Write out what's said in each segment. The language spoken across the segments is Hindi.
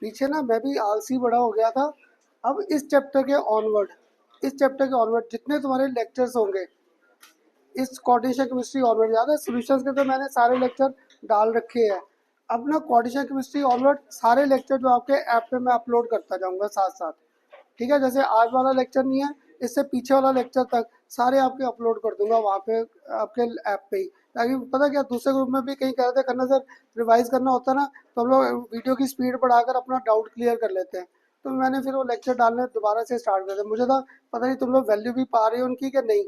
पीछे ना मैं भी आलसी बड़ा हो गया था। अब इस चैप्टर के ऑनवर्ड जितने तुम्हारे लेक्चर्स होंगे इस कोऑर्डिनेशन केमिस्ट्री ऑनवर्ड, याद है सॉल्यूशंस के तो मैंने सारे लेक्चर डाल रखे हैं। अब ना कोऑर्डिनेशन केमिस्ट्री ऑनवर्ड सारे लेक्चर जो आपके ऐप पे मैं अपलोड करता जाऊंगा साथ साथ। ठीक है, जैसे आज वाला लेक्चर नहीं है, इससे पीछे वाला लेक्चर तक सारे आपके अपलोड कर दूंगा वहाँ पे आपके ऐप पे ही। ताकि पता क्या, दूसरे ग्रुप में भी कहीं कह रहे थे करना सर, रिवाइज करना होता है ना तो हम लोग वीडियो की स्पीड बढ़ाकर अपना डाउट क्लियर कर लेते हैं। तो मैंने फिर वो लेक्चर डालने दोबारा से स्टार्ट कर दिया। मुझे था पता नहीं तुम लोग वैल्यू भी पा रहे हो उनकी कि नहीं,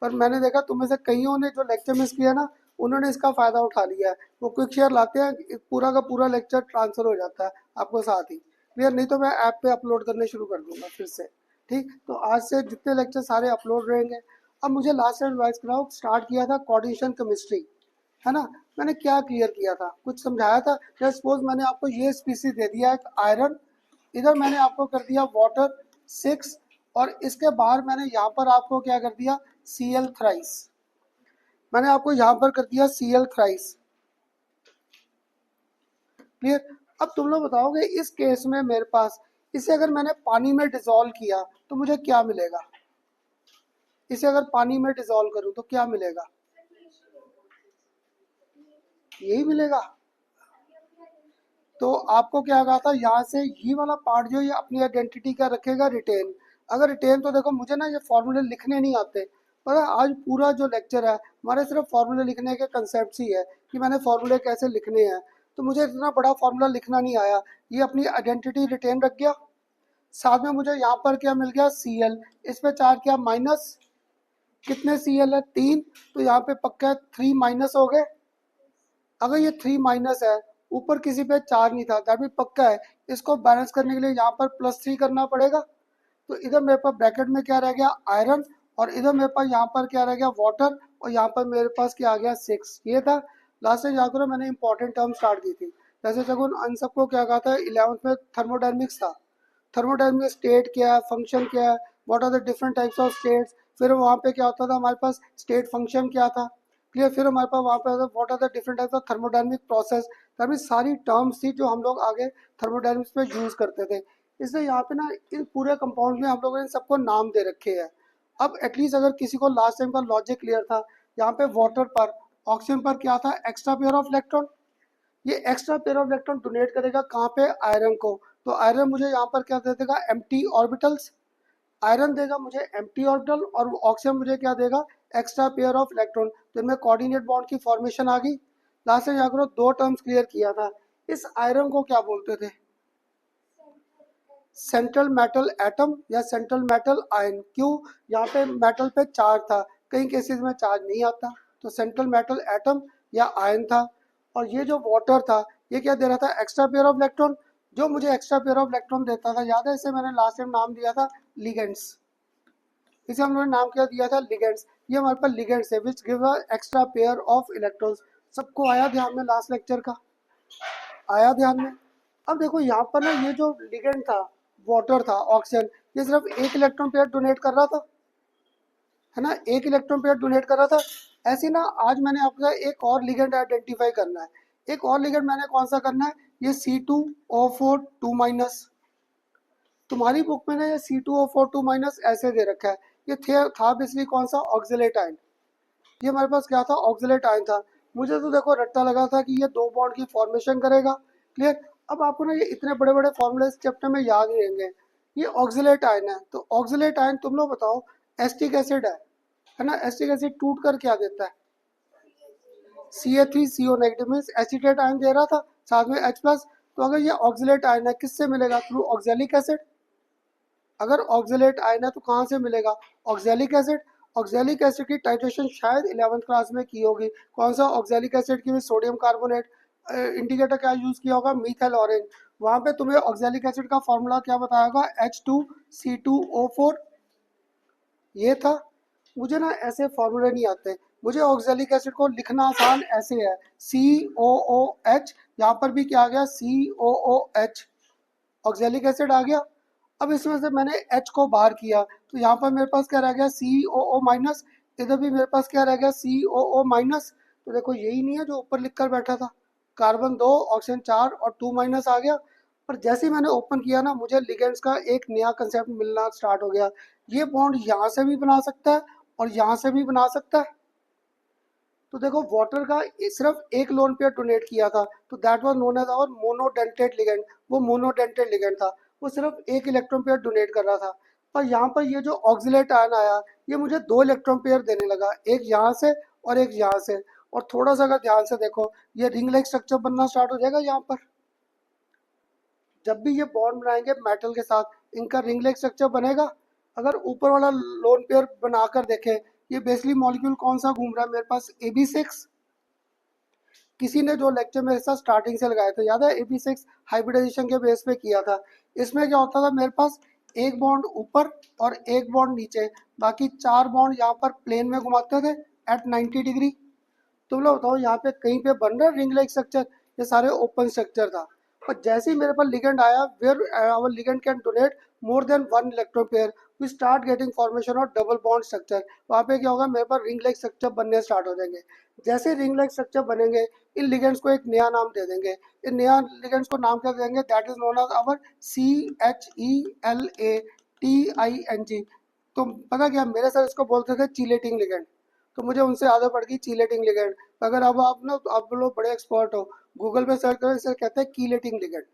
पर मैंने देखा तुम में से कईयों ने जो लेक्चर मिस किया ना, उन्होंने इसका फ़ायदा उठा लिया है। वो क्विक शेयर लाते हैं, पूरा का पूरा लेक्चर ट्रांसफ़र हो जाता है आपको साथ ही। क्लियर, नहीं तो मैं ऐप पे अपलोड करने शुरू कर दूंगा फिर से। ठीक, तो आज से जितने लेक्चर सारे अपलोड रहेंगे। अब मुझे लास्ट टाइम रिवाइज कराओ, स्टार्ट किया था कोऑर्डिनेशन केमिस्ट्री, है ना। मैंने क्या क्लियर किया था, कुछ समझाया था। जैसे सपोज मैंने आपको ये स्पीसीज दे दिया एक आयरन, इधर मैंने आपको कर दिया वाटर 6, और इसके बाहर मैंने यहाँ पर आपको क्या कर दिया, Cl थ्राइस। मैंने आपको यहाँ पर कर दिया Cl थ्राइस। क्लियर। अब तुम लोग बताओगे इस केस में मेरे पास इसे अगर मैंने पानी में डिसॉल्व किया तो मुझे क्या मिलेगा। इसे अगर पानी में डिसॉल्व करूं तो क्या मिलेगा, यही मिलेगा। तो आपको क्या कहा था, यहाँ से ये वाला पार्ट जो ये अपनी आइडेंटिटी क्या रखेगा, रिटेन। अगर रिटेन, तो देखो मुझे ना ये फॉर्मूले लिखने नहीं आते। पर आज पूरा जो लेक्चर है हमारे सिर्फ फॉर्मूले लिखने के कंसेप्ट ही है कि मैंने फॉर्मूले कैसे लिखने हैं। तो मुझे इतना बड़ा फॉर्मूला लिखना नहीं आया, ये अपनी आइडेंटिटी रिटेन रख गया। साथ में मुझे यहाँ पर क्या मिल गया, Cl। इस पे चार्ज क्या, माइनस। कितने Cl है, 3। तो यहाँ पे पक्का 3 माइनस हो गए। अगर ये 3 माइनस है, ऊपर किसी पे चार्ज नहीं था, दैट भी पक्का है। इसको बैलेंस करने के लिए यहाँ पर +3 करना पड़ेगा। तो इधर मेरे पास ब्रैकेट में क्या रह गया, आयरन, और इधर मेरे पास यहाँ पर क्या रह गया, वाटर, और यहाँ पर मेरे पास क्या आ गया, 6। ये था। लास्ट टाइम याद करो मैंने इंपॉर्टेंट टर्म स्टार्ट की थी। जैसे जब उन सबको क्या कहा था 11th में, थर्मोडायनेमिक्स था। थर्मोडायनेमिक स्टेट क्या है, फंक्शन क्या है, what are the different types of states. फिर वहाँ पे क्या होता था हमारे पास, स्टेट फंक्शन क्या था। क्लियर। फिर हमारे पास वहाँ पे what are the different types of thermodynamic process. तभी सारी टर्म्स थी जो हम लोग आगे थर्मोडायनेमिक्स में यूज़ करते थे। इसलिए यहाँ पे ना इन पूरे कंपाउंड में हम लोगों ने सबको नाम दे रखे हैं। अब एटलीस्ट अगर किसी को लास्ट टाइम का लॉजिक क्लियर था, यहाँ पे वाटर पर, ऑक्सीजन पर क्या था, एक्स्ट्रा पेयर ऑफ इलेक्ट्रॉन। ये extra pair of electron donate करेगा कहाँ पे, आयरन को। तो आयरन मुझे यहाँ पर क्या दे देगा, एम्प्टी ऑर्बिटल्स। आयरन देगा मुझे एम्प्टी ऑर्बिटल, और ऑक्सीजन मुझे क्या देगा, एक्स्ट्रा पेयर ऑफ इलेक्ट्रॉन। तो इनमें कोऑर्डिनेट बॉन्ड की फॉर्मेशन आ गई। लास्ट में यहाँ करो, 2 टर्म्स क्लियर किया था। इस आयरन को क्या बोलते थे, सेंट्रल मेटल एटम या सेंट्रल मेटल आयन। क्यों, यहाँ पे मेटल पे चार्ज था, कई केसेस में चार्ज नहीं आता, तो सेंट्रल मेटल एटम या आयन था। और ये जो वाटर था, ये क्या दे रहा था, एक्स्ट्रा पेयर ऑफ इलेक्ट्रॉन। जो मुझे एक्स्ट्रा पेयर ऑफ इलेक्ट्रॉन देता था, याद है इसे मैंने लास्ट टाइम नाम दिया था लिगेंड्स। इसे हम लोगों ने नाम क्या दिया था, लिगेंड्स। ये हमारे पास लिगेंड्स है which give a extra pair of electrons. सबको आया ध्यान में, लास्ट लेक्चर का आया ध्यान में। अब देखो यहाँ पर ना ये जो लिगेंड था, वाटर था, ऑक्सीजन, ये सिर्फ एक इलेक्ट्रॉन पेयर डोनेट कर रहा था, है ना, एक इलेक्ट्रॉन पेयर डोनेट कर रहा था। ऐसे ना आज मैंने आपका एक और लिगेंड आइडेंटिफाई करना है। एक और लिगेंड मैंने कौन सा करना है, ये C2O4 2-। तुम्हारी बुक में ना ये C2O4 2- ऐसे दे रखा है। ये था बेसिकली कौन सा, ऑक्सिलेट आयन। ये हमारे पास क्या था, ऑक्सिलेट आयन था। मुझे तो देखो रट्टा लगा था कि ये 2 बॉन्ड की फॉर्मेशन करेगा। क्लियर। अब आपको ना ये इतने बड़े बड़े फॉर्मूले इस चैप्टर में याद रहेंगे। ये ऑक्सिलेट आयन है, तो ऑक्सिलेट आयन तुम लोग बताओ, एस्टिक एसिड है ना। एस्टिक एसिड टूट कर क्या देता है, CH3CO- मीन्स एसिटेट आयन दे रहा था, साथ में H+। तो अगर ये ऑक्सिलेट आयन है, किससे मिलेगा, थ्रू ऑक्सैलिक एसिड। अगर ऑक्सिलेट आयन है तो कहाँ से मिलेगा, ऑक्सैलिक एसिड। ऑक्सैलिक एसिड की टाइट्रेशन शायद 11th क्लास में की होगी। कौन सा, ऑक्सैलिक एसिड की, सोडियम कार्बोनेट। इंडिकेटर क्या यूज़ किया होगा, मीथाइल ऑरेंज। वहाँ पे तुम्हें ऑक्सैलिक एसिड का फॉर्मूला क्या बताया होगा, H2C2O4। ये था। मुझे ना ऐसे फॉर्मूले नहीं आते। मुझे ऑक्सैलिक एसिड को लिखना आसान ऐसे है, COOH। यहाँ पर भी क्या आ गया, COOH, ऑक्सैलिक एसिड आ गया। अब इसमें से मैंने H को बाहर किया, तो यहाँ पर मेरे पास क्या रह गया, COO-। इधर भी मेरे पास क्या रह गया, COO-। तो देखो यही नहीं है जो ऊपर लिख कर बैठा था, कार्बन 2, ऑक्सीजन 4 और 2- आ गया। पर जैसे ही मैंने ओपन किया ना, मुझे लिगेंड्स का एक नया कंसेप्ट मिलना स्टार्ट हो गया। ये बॉन्ड यहाँ से भी बना सकता है और यहाँ से भी बना सकता है। तो देखो वाटर का सिर्फ एक लोन पेयर डोनेट किया था, तो that was known as our monodentate ligand. वो मोनोडेंटेट लिगेंड था, वो सिर्फ एक इलेक्ट्रॉन पेयर डोनेट कर रहा था। पर यहाँ पर ये जो ऑक्सिलेट आयन आया, ये मुझे दो इलेक्ट्रॉन पेयर देने लगा, एक यहाँ से और एक यहाँ से। और थोड़ा सा अगर ध्यान से देखो, ये रिंग लाइक स्ट्रक्चर बनना स्टार्ट हो जाएगा यहाँ पर। जब भी ये बॉन्ड बनाएंगे मेटल के साथ, इनका रिंग लाइक स्ट्रक्चर बनेगा। अगर ऊपर वाला लोन पेयर बनाकर देखें, ये बेसिकली मॉलिक्यूल कौन सा घूम रहा है मेरे पास, AB6। किसी ने जो लेक्चर मेरे साथ स्टार्टिंग से लगाया था याद है, AB6 हाइब्रिडाइजेशन के बेस पे किया था। इसमें क्या होता था, मेरे पास एक बॉन्ड ऊपर और एक बॉन्ड नीचे, बाकी चार बॉन्ड यहाँ पर प्लेन में घुमाते थे एट 90 डिग्री। तुम लोग बताओ यहाँ पे कहीं पे बन रहा है रिंग लाइक स्ट्रक्चर? ये सारे ओपन स्ट्रक्चर था। और जैसे ही मेरे पास लिगेंड आया, where our ligand can donate more than one electron pair, we start getting formation of double bond structure. वहाँ पे क्या होगा, मेरे पास रिंग लाइक स्ट्रक्चर बनने स्टार्ट हो जाएंगे। जैसे रिंग लाइक स्ट्रक्चर बनेंगे, इन लिगेंड्स को एक नया नाम दे देंगे। इन नया लिगेंड्स को नाम क्या देंगे, that is known as our CHELATING। तो पता क्या, मेरे सर इसको बोलते थे चीलेटिंग लिगेंड, तो मुझे उनसे आदत पड़ गई चीलेटिंग लिगेंड। अगर अब आप ना, तो आप लोग बड़े एक्सपर्ट हो, गूगल पे सर्च करो, इसे कहते हैं कीलेटिंग लिगेंड।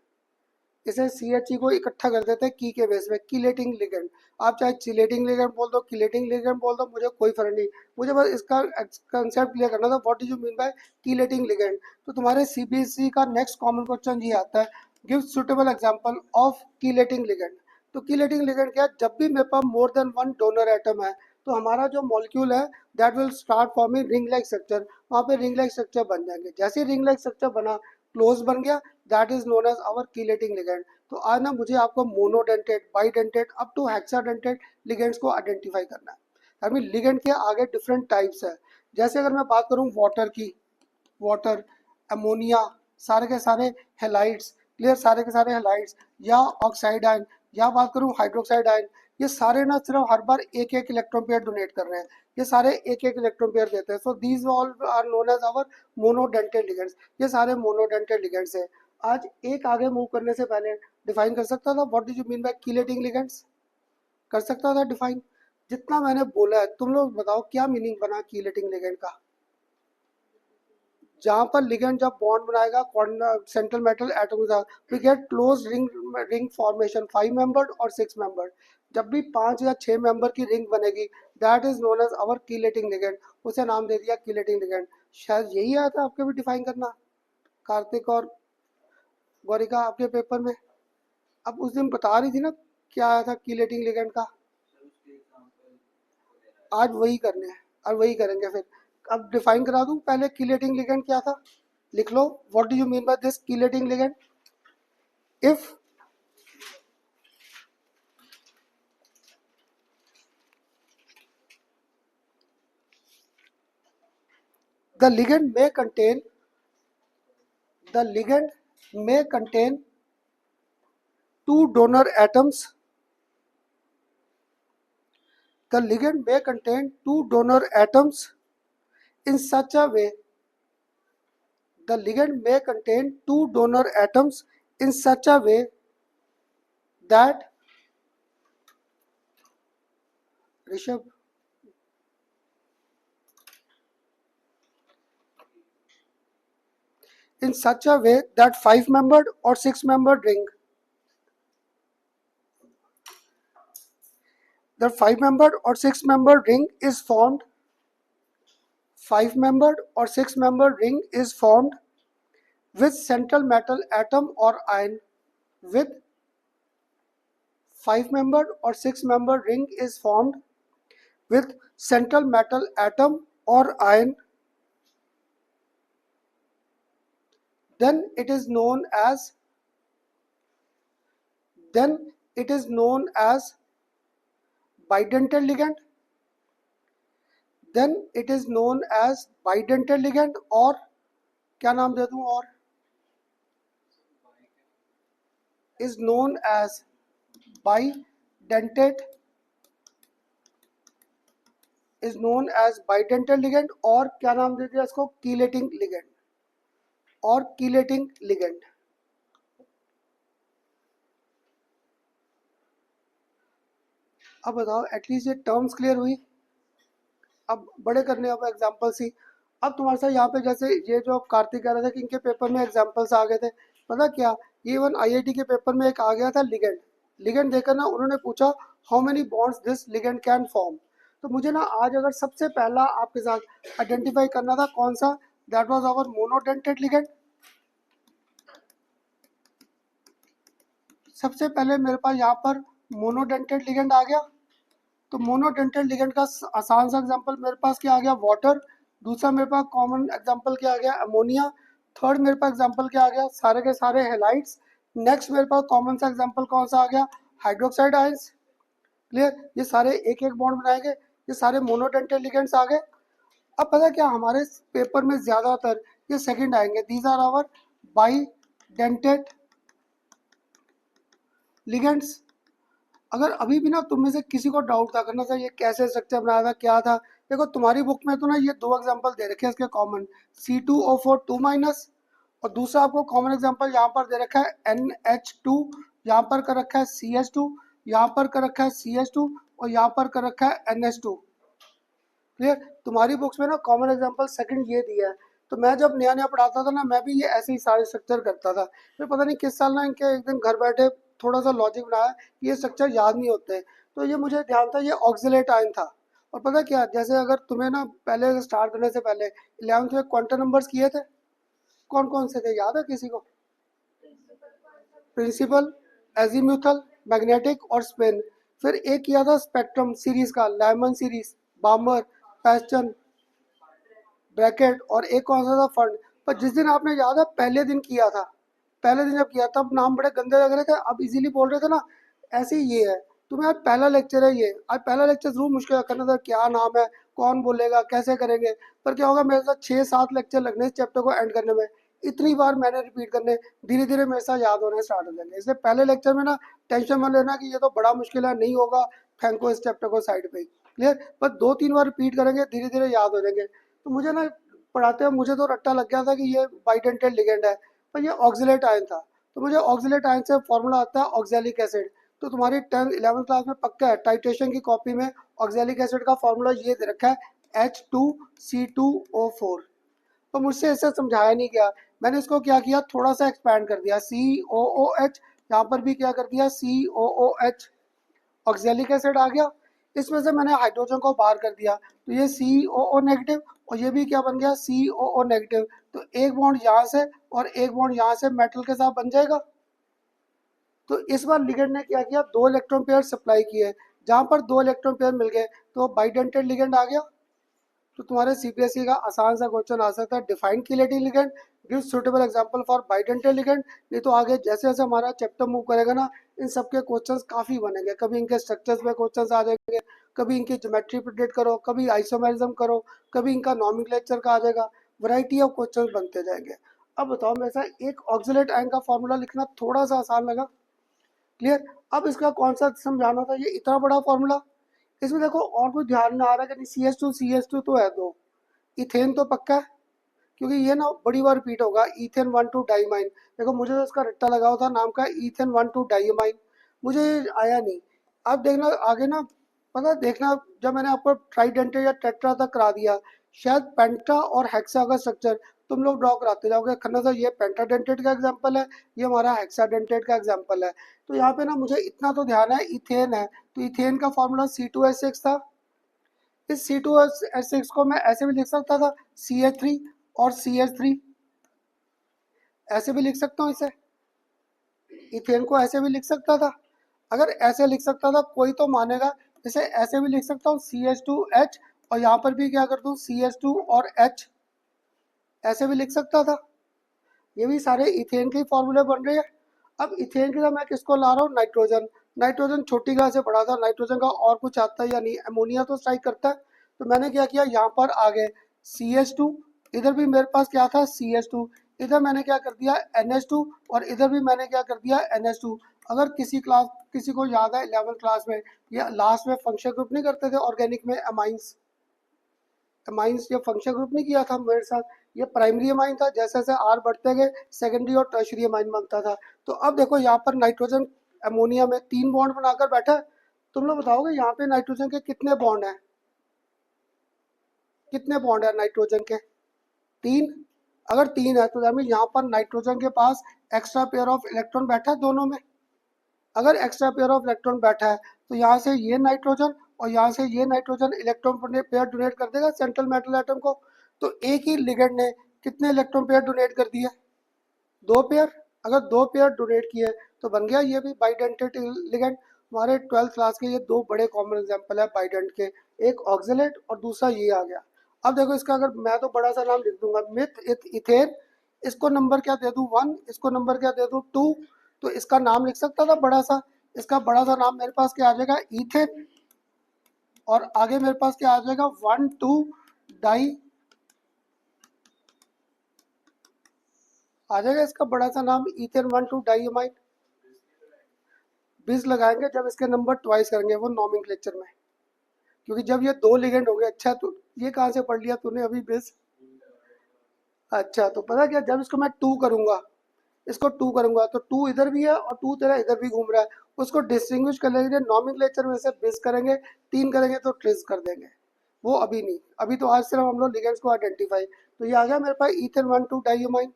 इसे CHE को इकट्ठा कर देते हैं की के बेस में, कीलेटिंग लिगेंड। आप चाहे चिलेटिंग लिगेंड बोल दो, कीलेटिंग लिगेंड बोल दो, मुझे कोई फर्क नहीं। मुझे बस इसका कंसेप्ट क्लियर करना था, what do you mean bye chelating ligand. तो तुम्हारे CBSE का नेक्स्ट कॉमन क्वेश्चन ये आता है, give suitable example of chelating ligand. तो कीलेटिंग लिगेंड क्या है, जब भी मेरे पास more than one donor atom है, तो हमारा जो मॉलिक्यूल है that will start forming ring like structure. वहाँ पे रिंग लाइक स्ट्रक्चर बन जाएंगे। जैसे रिंग लाइक स्ट्रक्चर बना, क्लोज बन गया, that is known as our chelating ligand. तो आज ना मुझे आपको monodentate, bidentate up to hexadentate ligands को आइडेंटिफाई करना है। आई मीन लिगेंड के आगे डिफरेंट टाइप्स है। जैसे अगर मैं बात करूँ वाटर की, वाटर, अमोनिया, सारे के सारे हेलाइड्स, क्लियर, सारे के सारे हेलाइड्स, या ऑक्साइड आयन, या बात करूँ हाइड्रोक्साइड आयन, ये सारे ना सिर्फ हर बार एक एक इलेक्ट्रॉन पेयर डोनेट कर रहे हैं। ये सारे एक एक इलेक्ट्रॉन पेयर देते हैं। So these all are known as our monodentate ligands. ये सारे मोनोडेंटेट लिगेंड्स है। आज एक आगे मूव करने से पहले डिफाइन कर सकता था, what do you mean bye chelating ligands? कर सकता था डिफाइन? जितना मैंने बोला है, तुम लोग बताओ क्या मीनिंग बना कीलेटिंग लिगेंड का। जहाँ पर लिगेंड जब बॉन्ड बनाएगा सेंट्रल मेटल एटम के साथ, we get close ring, ring formation 5 membered और 6 मेंबर्ड। जब भी 5 या 6 मेंबर की रिंग बनेगी, that is known as our chelating ligand. उसे नाम दे दिया कीलेटिंग लिगेंड। शायद यही आया था आपके भी डिफाइन करना, कार्तिक और गौरिका, आपके पेपर में। अब उस दिन बता रही थी ना क्या आया था कीलेटिंग लिगेंड का। आज वही करने हैं, और वही करेंगे फिर। अब डिफाइन करा दूं पहले, कीलेटिंग लिगेंड क्या था, लिख लो। What do you mean by this chelating ligand? If the ligand may contain the ligand may contain two donor atoms, the ligand may contain two donor atoms in such a way, the ligand may contain two donor atoms in such a way that, Rishabh, in such a way that 5 membered or 6 membered ring, the 5 membered or 6 membered ring is formed, 5 membered or 6 membered ring is formed with central metal atom or ion, with 5 membered or 6 membered ring is formed with central metal atom or ion, then it is known as bidentate ligand, then it is known as bidentate ligand, और क्या नाम दे दूं, और is known as bidentate, is known as bidentate ligand, और क्या नाम दे दिया इसको, कीलेटिंग लिगेंड, और कीलेटिंग लिगेंड। अब बताओ एटलीस्ट ये टर्म्स क्लियर हुई। अब बड़े करने अब एग्जाम्पल्स ही। अब तुम्हारे साथ यहाँ पे जैसे ये जो कार्तिक कह रहे थे कि इनके पेपर में एग्जाम्पल्स आ गए थे, पता क्या, इवन आईआईटी के पेपर में एक आ गया था लिगेंड। लिगेंड देकर ना उन्होंने पूछा how many bonds this ligand can form. तो मुझे ना आज अगर सबसे पहला आपके साथ आइडेंटिफाई करना था कौन सा, that was our monodentate ligand. सबसे पहले मेरे पास यहाँ पर मोनोडेंटेड लिगेंड आ गया। तो मोनोडेंटेड लिगेंड का आसान सा एग्जांपल मेरे पास क्या आ गया, वाटर। दूसरा मेरे पास कॉमन एग्जांपल क्या आ गया, अमोनिया। थर्ड मेरे पास एग्जांपल क्या आ गया, सारे के सारे हेलाइड्स। नेक्स्ट मेरे पास कॉमन सा एग्जांपल कौन सा आ गया, हाइड्रोक्साइड आयंस। क्लियर, ये सारे एक एक बॉन्ड बनाएंगे, ये सारे मोनोडेंटेड लिगेंड्स आ गए। अब पता क्या हमारे पेपर में ज्यादातर ये सेकंड आएंगे, these are our bidentate ligands. अगर अभी भी ना तुम में से किसी को डाउट था करना था ये कैसे स्ट्रक्चर बनाया था क्या था, देखो तुम्हारी बुक में तो ना ये दो एग्जांपल दे रखे हैं इसके कॉमन, C2O4 2 माइनस, और दूसरा आपको कॉमन एग्जांपल यहाँ पर दे रखा है NH2, यहाँ पर कर रखा है CH2, यहाँ पर कर रखा है CH2, और यहाँ पर कर रखा है NH2। क्लियर, तुम्हारी बुक्स में ना कॉमन एग्जांपल सेकंड ये दिया है। तो मैं जब नया नया पढ़ाता था ना मैं भी ये ऐसे ही सारे स्ट्रक्चर करता था, फिर पता नहीं किस साल ना इनके एक दिन घर बैठे थोड़ा सा लॉजिक बनाया, ये स्ट्रक्चर याद नहीं होते। तो ये मुझे ध्यान था ये ऑक्सिलेट आयन था। और पता क्या, जैसे अगर तुम्हें ना पहले स्टार्ट करने से पहले 11th में क्वांटम नंबर्स किए थे, कौन कौन से थे याद है किसी को? प्रिंसिपल, एजीम्यूथल, मैग्नेटिक और स्पिन। फिर एक किया था स्पेक्ट्रम सीरीज का, लेमन सीरीज, बामर, पैस्टन, ब्रैकेट, और एक कौन सा था, फंड। पर जिस दिन आपने याद है पहले दिन किया था, पहले दिन जब किया तब नाम बड़े गंदे लग रहे थे, अब इजीली बोल रहे थे ना। ऐसे ही ये है, तुम्हें आज पहला लेक्चर है ये, आज पहला लेक्चर जरूर मुश्किल करना था, क्या नाम है, कौन बोलेगा, कैसे करेंगे। पर क्या होगा, मेरे साथ 6-7 लेक्चर लगने इस चैप्टर को एंड करने में, इतनी बार मैंने रिपीट करने, धीरे धीरे मेरे साथ याद होने स्टार्ट हो जाएंगे। इसलिए पहले लेक्चर में ना टेंशन मत लेना कि ये तो बड़ा मुश्किल है, नहीं होगा, फेंको इस चैप्टर को साइड पे ही। क्लियर, पर 2-3 बार रिपीट करेंगे धीरे धीरे याद हो जाएंगे। तो मुझे ना पढ़ाते हुए मुझे तो रट्टा लग गया था कि ये बाइडेंटेड लिगेंड है, पर ये ऑक्सिलेट आयन था। तो मुझे ऑक्सिलेट आयन से फॉर्मूला आता है ऑक्सैलिक एसिड। तो तुम्हारी 10th 11th क्लास में पक्का है, टाइट्रेशन की कॉपी में ऑक्सैलिक एसिड का फॉर्मूला ये दे रखा है H2C2O4। तो मुझसे ऐसे समझाया नहीं गया, मैंने इसको क्या किया, थोड़ा सा एक्सपैंड कर दिया, COOH, यहाँ पर भी क्या कर दिया, COOH, ऑक्सैलिक एसिड आ गया। इसमें से मैंने हाइड्रोजन को बाहर कर दिया, तो ये COO नेगेटिव, और ये भी क्या बन गया, COO नेगेटिव। तो एक बॉन्ड यहाँ से और एक बॉन्ड यहाँ से मेटल के साथ बन जाएगा। तो इस बार लिगेंड ने क्या किया, 2 इलेक्ट्रॉन पेयर सप्लाई किए, जहाँ पर 2 इलेक्ट्रॉन पेयर मिल गए तो बाइडेंटेड लिगेंड आ गया। तो तुम्हारे सीपीएससी का आसान सा क्वेश्चन आ सकता है, define chelating ligand, give suitable example for bidentate ligand. नहीं तो आगे जैसे जैसे हमारा चैप्टर मूव करेगा ना, इन सब के क्वेश्चंस काफी बनेंगे, कभी इनके स्ट्रक्चर्स में क्वेश्चंस आ जाएंगे, कभी इनकी ज्योमेट्री प्रिडिक्ट करो, कभी आइसोमेरिज्म करो, कभी इनका नॉमेनक्लेचर का आ जाएगा, वैरायटी ऑफ क्वेश्चंस बनते जाएंगे। अब बताओ मेरे साथ एक ऑक्सिलेट आयन का फॉर्मूला लिखना थोड़ा सा आसान लगा। क्लियर, अब इसका कौन सा समझाना था, ये इतना बड़ा फॉर्मूला। इसमें देखो और कुछ ध्यान में आ रहा है कि CH2 तो है, दो इथेन तो पक्का है, क्योंकि ये ना बड़ी बार रिपीट होगा, इथेन 1,2 डाइमाइन। देखो मुझे तो इसका रट्टा लगा हुआ था नाम का, इथेन 1,2 डाइमाइन, मुझे ये आया नहीं। अब देखना आगे ना, पता देखना, जब मैंने आपको ट्राइडेंटेड या टेट्रा तक करा दिया, शायद पेंटा और हेक्सा का स्ट्रक्चर तुम लोग ड्रॉ कराते जाओगे, खन्ना सर ये पेंटाडेंटेड का एग्जाम्पल है, ये हमारा हेक्साडेंटेड का एग्जाम्पल है। तो यहाँ पे ना मुझे इतना तो ध्यान है, इथेन है, तो इथेन का फॉर्मूला C2H6 था। इस C2H6 को मैं ऐसे भी लिख सकता था, CH3 और CH3, ऐसे भी लिख सकता हूँ इसे, इथेन को ऐसे भी लिख सकता था। अगर ऐसे लिख सकता था कोई तो मानेगा, इसे ऐसे भी लिख सकता हूँ CH2H, और यहाँ पर भी क्या कर दूँ CH2 और H, ऐसे भी लिख सकता था। ये भी सारे इथेन के फॉर्मूले बन रहे हैं। अब इथेन के लिए मैं किसको ला रहा हूँ, नाइट्रोजन। नाइट्रोजन छोटी क्लास से पढ़ा था, नाइट्रोजन का और कुछ आता है या नहीं, अमोनिया तो स्ट्राइक करता है। तो मैंने क्या किया, यहाँ पर आ गए CH2, इधर भी मेरे पास क्या था CH2, इधर मैंने क्या कर दिया NH2, और इधर भी मैंने क्या कर दिया NH2। अगर किसी को याद है 11th क्लास में या लास्ट में फंक्शन ग्रुप नहीं करते थे ऑर्गेनिक में, अमाइंस, अमाइंस ये फंक्शन ग्रुप नहीं किया था मेरे साथ, ये प्राइमरी अमाइन था, जैसे जैसे आर बढ़ते गए सेकेंडरी और टर्शरी अमाइन बनता था। तो अब देखो यहाँ पर नाइट्रोजन अमोनिया में 3 बॉन्ड बनाकर बैठा है, तुम लोग बताओगे यहाँ पे नाइट्रोजन के कितने बॉन्ड हैं? कितने बॉन्ड है नाइट्रोजन के? तीन। अगर तीन है तो दैट मीन यहाँ पर नाइट्रोजन के पास एक्स्ट्रा पेयर ऑफ इलेक्ट्रॉन बैठा है दोनों में। अगर एक्स्ट्रा पेयर ऑफ इलेक्ट्रॉन बैठा है तो यहाँ से ये नाइट्रोजन और यहाँ से ये नाइट्रोजन इलेक्ट्रॉन पेयर डोनेट कर देगा सेंट्रल मेटल एटम को। तो एक ही लिगेंड ने कितने इलेक्ट्रॉन पेयर डोनेट कर दिए? दो पेयर। अगर दो पेयर डोनेट किए तो बन गया ये भी बाइडेंटेड लिगेंड। हमारे 12th क्लास के ये दो बड़े कॉमन एग्जांपल है बाइडेंट के, एक ऑक्जेलेट और दूसरा ये आ गया। अब देखो इसका अगर मैं तो बड़ा सा नाम लिख दूंगा मिथ इथेन, इसको नंबर क्या दे दूं 1, इसको नंबर क्या दे दूं 2, तो इसका नाम लिख सकता था बड़ा सा। इसका बड़ा सा नाम मेरे पास क्या आ जाएगा इथेन, और आगे मेरे पास क्या आ जाएगा 1,2 डाई आ जाएगा। इसका बड़ा सा नाम इथेन 1,2 डाईअमाइन। बिस लगाएंगे जब इसके नंबर ट्वाइस करेंगे वो नॉमेनक्लेचर में, क्योंकि जब ये दो लिगेंड हो गए। अच्छा तो ये कहाँ से पढ़ लिया तूने अभी बिस? अच्छा तो पता क्या, जब इसको मैं टू करूंगा, इसको टू करूंगा तो टू इधर भी है और टू तेरा इधर भी घूम रहा है, उसको डिस्टिंग्विश करने के लिए नॉमेनक्लेचर में से बिस करेंगे, तीन करेंगे तो ट्रिस कर देंगे। वो अभी नहीं, अभी तो आज सिर्फ हम लोग लिगेंड्स को आइडेंटिफाई। तो ये आ गया मेरे पास इथेन 1,2 डाईअमाइन।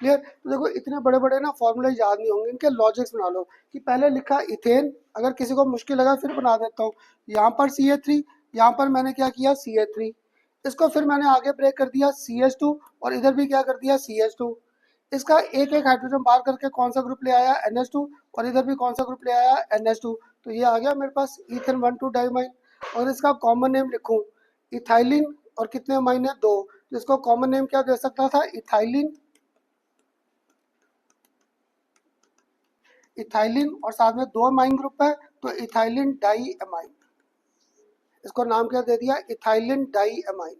क्लियर? तो देखो इतने बड़े बड़े ना फॉर्मूले याद नहीं होंगे, इनके लॉजिक्स बना लो कि पहले लिखा इथेन, अगर किसी को मुश्किल लगा फिर बना देता हूँ। यहाँ पर CH3, यहाँ पर मैंने क्या किया CH3, इसको फिर मैंने आगे ब्रेक कर दिया CH2, और इधर भी क्या कर दिया CH2। इसका एक एक हाइड्रोजन बाहर करके कौन सा ग्रुप ले आया NH2, और इधर भी कौन सा ग्रुप ले आया NH2। तो ये आ गया मेरे पास इथेन 1,2 डाईअमाइन। और इसका कॉमन नेम लिखूं इथाइलिन, और कितने अमाइन है 2, तो इसको कॉमन नेम क्या दे सकता था इथाइलिन, इथाइलिन, और साथ में दो अमाइन ग्रुप है तो इथाइलिन डाई अमाइन। इसको नाम क्या दे दिया इथाइलिन डाई अमाइन।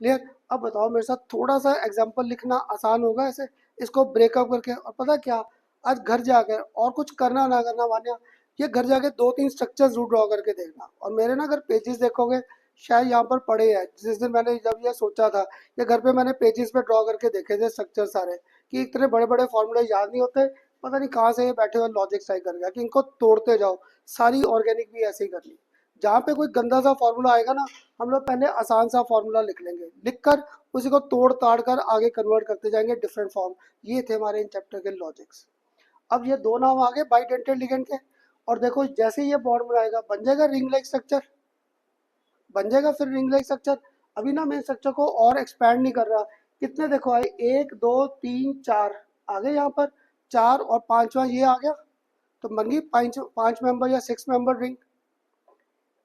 क्लियर? अब बताओ मेरे साथ थोड़ा सा एग्जांपल लिखना आसान होगा ऐसे, इसको ब्रेकअप करके। और पता क्या, आज घर जाकर और कुछ करना ना करना मान्या, ये घर जाके दो तीन स्ट्रक्चर्स जरूर ड्रॉ करके देखना। और मेरे ना अगर पेजेस देखोगे शायद यहाँ पर पड़े हैं, जिस दिन मैंने जब ये सोचा था, ये घर पे मैंने पेजेस पे ड्रॉ करके देखे थे स्ट्रक्चर सारे, कि इतने बड़े बड़े फॉर्मूले याद नहीं होते। पता नहीं कहाँ से ये बैठे हुए लॉजिक ट्राई कर गया कि इनको तोड़ते जाओ। सारी ऑर्गेनिक भी ऐसे ही करनी, जहाँ पे कोई गंदा सा फॉर्मूला आएगा ना, हम लोग पहले आसान सा फॉर्मूला लिख लेंगे, लिखकर उसी को तोड़ ताड़ कर आगे कन्वर्ट करते जाएंगे डिफरेंट फॉर्म। ये थे हमारे इन चैप्टर के लॉजिक्स। अब ये दो नाम आ गए बाइडेंटेड लिगेंड के, और देखो जैसे ये बॉन्ड बनाएगा बन जाएगा रिंग लाइक स्ट्रक्चर, बन जाएगा फिर रिंग लाइक स्ट्रक्चर। अभी ना मैं स्ट्रक्चर को और एक्सपैंड नहीं कर रहा। कितने देखो आए, 1 2 3 4 आ गए यहाँ पर, चार और पांचवा ये आ गया, तो बन गई पांच पांच मेंबर या 6 मेंबर रिंग।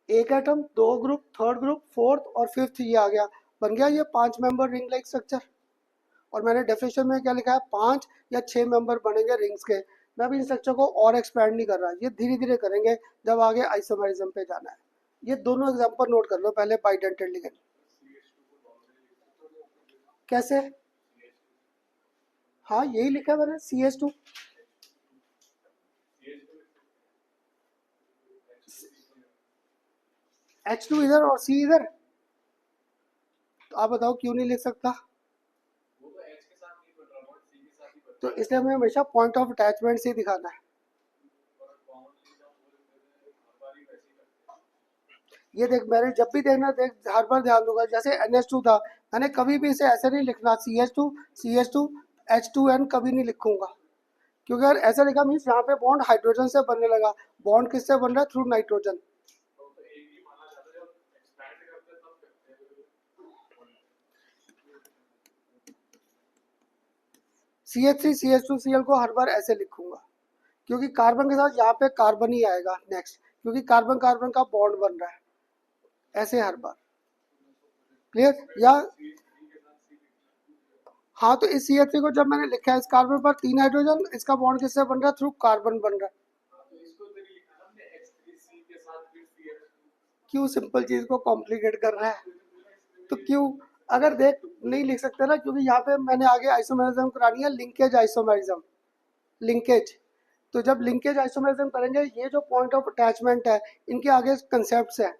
एक एटम, दो ग्रुप, थर्ड ग्रुप, फोर्थ और फिफ्थ ये आ गया, बन गया ये 5 मेंबर रिंग लाइक स्ट्रक्चर। और मैंने डेफिनेशन में क्या लिखा है 5 या 6 मेंबर बनेंगे रिंग्स के। मैं भी इन स्ट्रक्चर को और एक्सपैंड नहीं कर रहा, ये धीरे धीरे करेंगे जब आगे आइसोमेरिज्म पे जाना है। ये दोनों एग्जांपल नोट कर लो पहले बाइडेंटेड लिगेंड। कैसे? हाँ यही लिखा है मैंने CH2। H2 इधर और C इधर, तो आप बताओ क्यों नहीं लिख सकता? तो इसलिए हमें हमेशा पॉइंट ऑफ अटैचमेंट से ही दिखाना है। ये देख मैंने जब भी देखना देख हर बार ध्यान दूंगा, जैसे NH2 था, मैंने कभी भी इसे ऐसे नहीं लिखना CH2 H2N कभी नहीं लिखूंगा, क्योंकि अगर ऐसा लिखा मीन्स यहाँ पे बॉन्ड हाइड्रोजन से बनने लगा। बॉन्ड किससे बन रहा है? Through nitrogen. CH3 CH2 Cl को हर बार ऐसे लिखूंगा, क्योंकि कार्बन के साथ यहाँ पे कार्बन ही आएगा नेक्स्ट, क्योंकि कार्बन कार्बन का बॉन्ड बन रहा है ऐसे हर बार। क्लियर? या हाँ, तो इस CH3 को जब मैंने लिखा है, इस कार्बन पर 3 हाइड्रोजन, इसका बॉन्ड किससे बन रहा है? थ्रू कार्बन बन रहा है। क्यों सिंपल चीज को कॉम्प्लिकेट कर रहा है? तो क्यों? अगर देख नहीं लिख सकते ना, क्योंकि यहाँ पे मैंने आगे आइसोमेरिज्म करानी है, लिंकेज आइसोमेरिज्म, लिंकेज। तो जब लिंकेज आइसोमेरिज्म करेंगे, ये जो पॉइंट ऑफ अटैचमेंट है, इनके आगे कंसेप्ट है,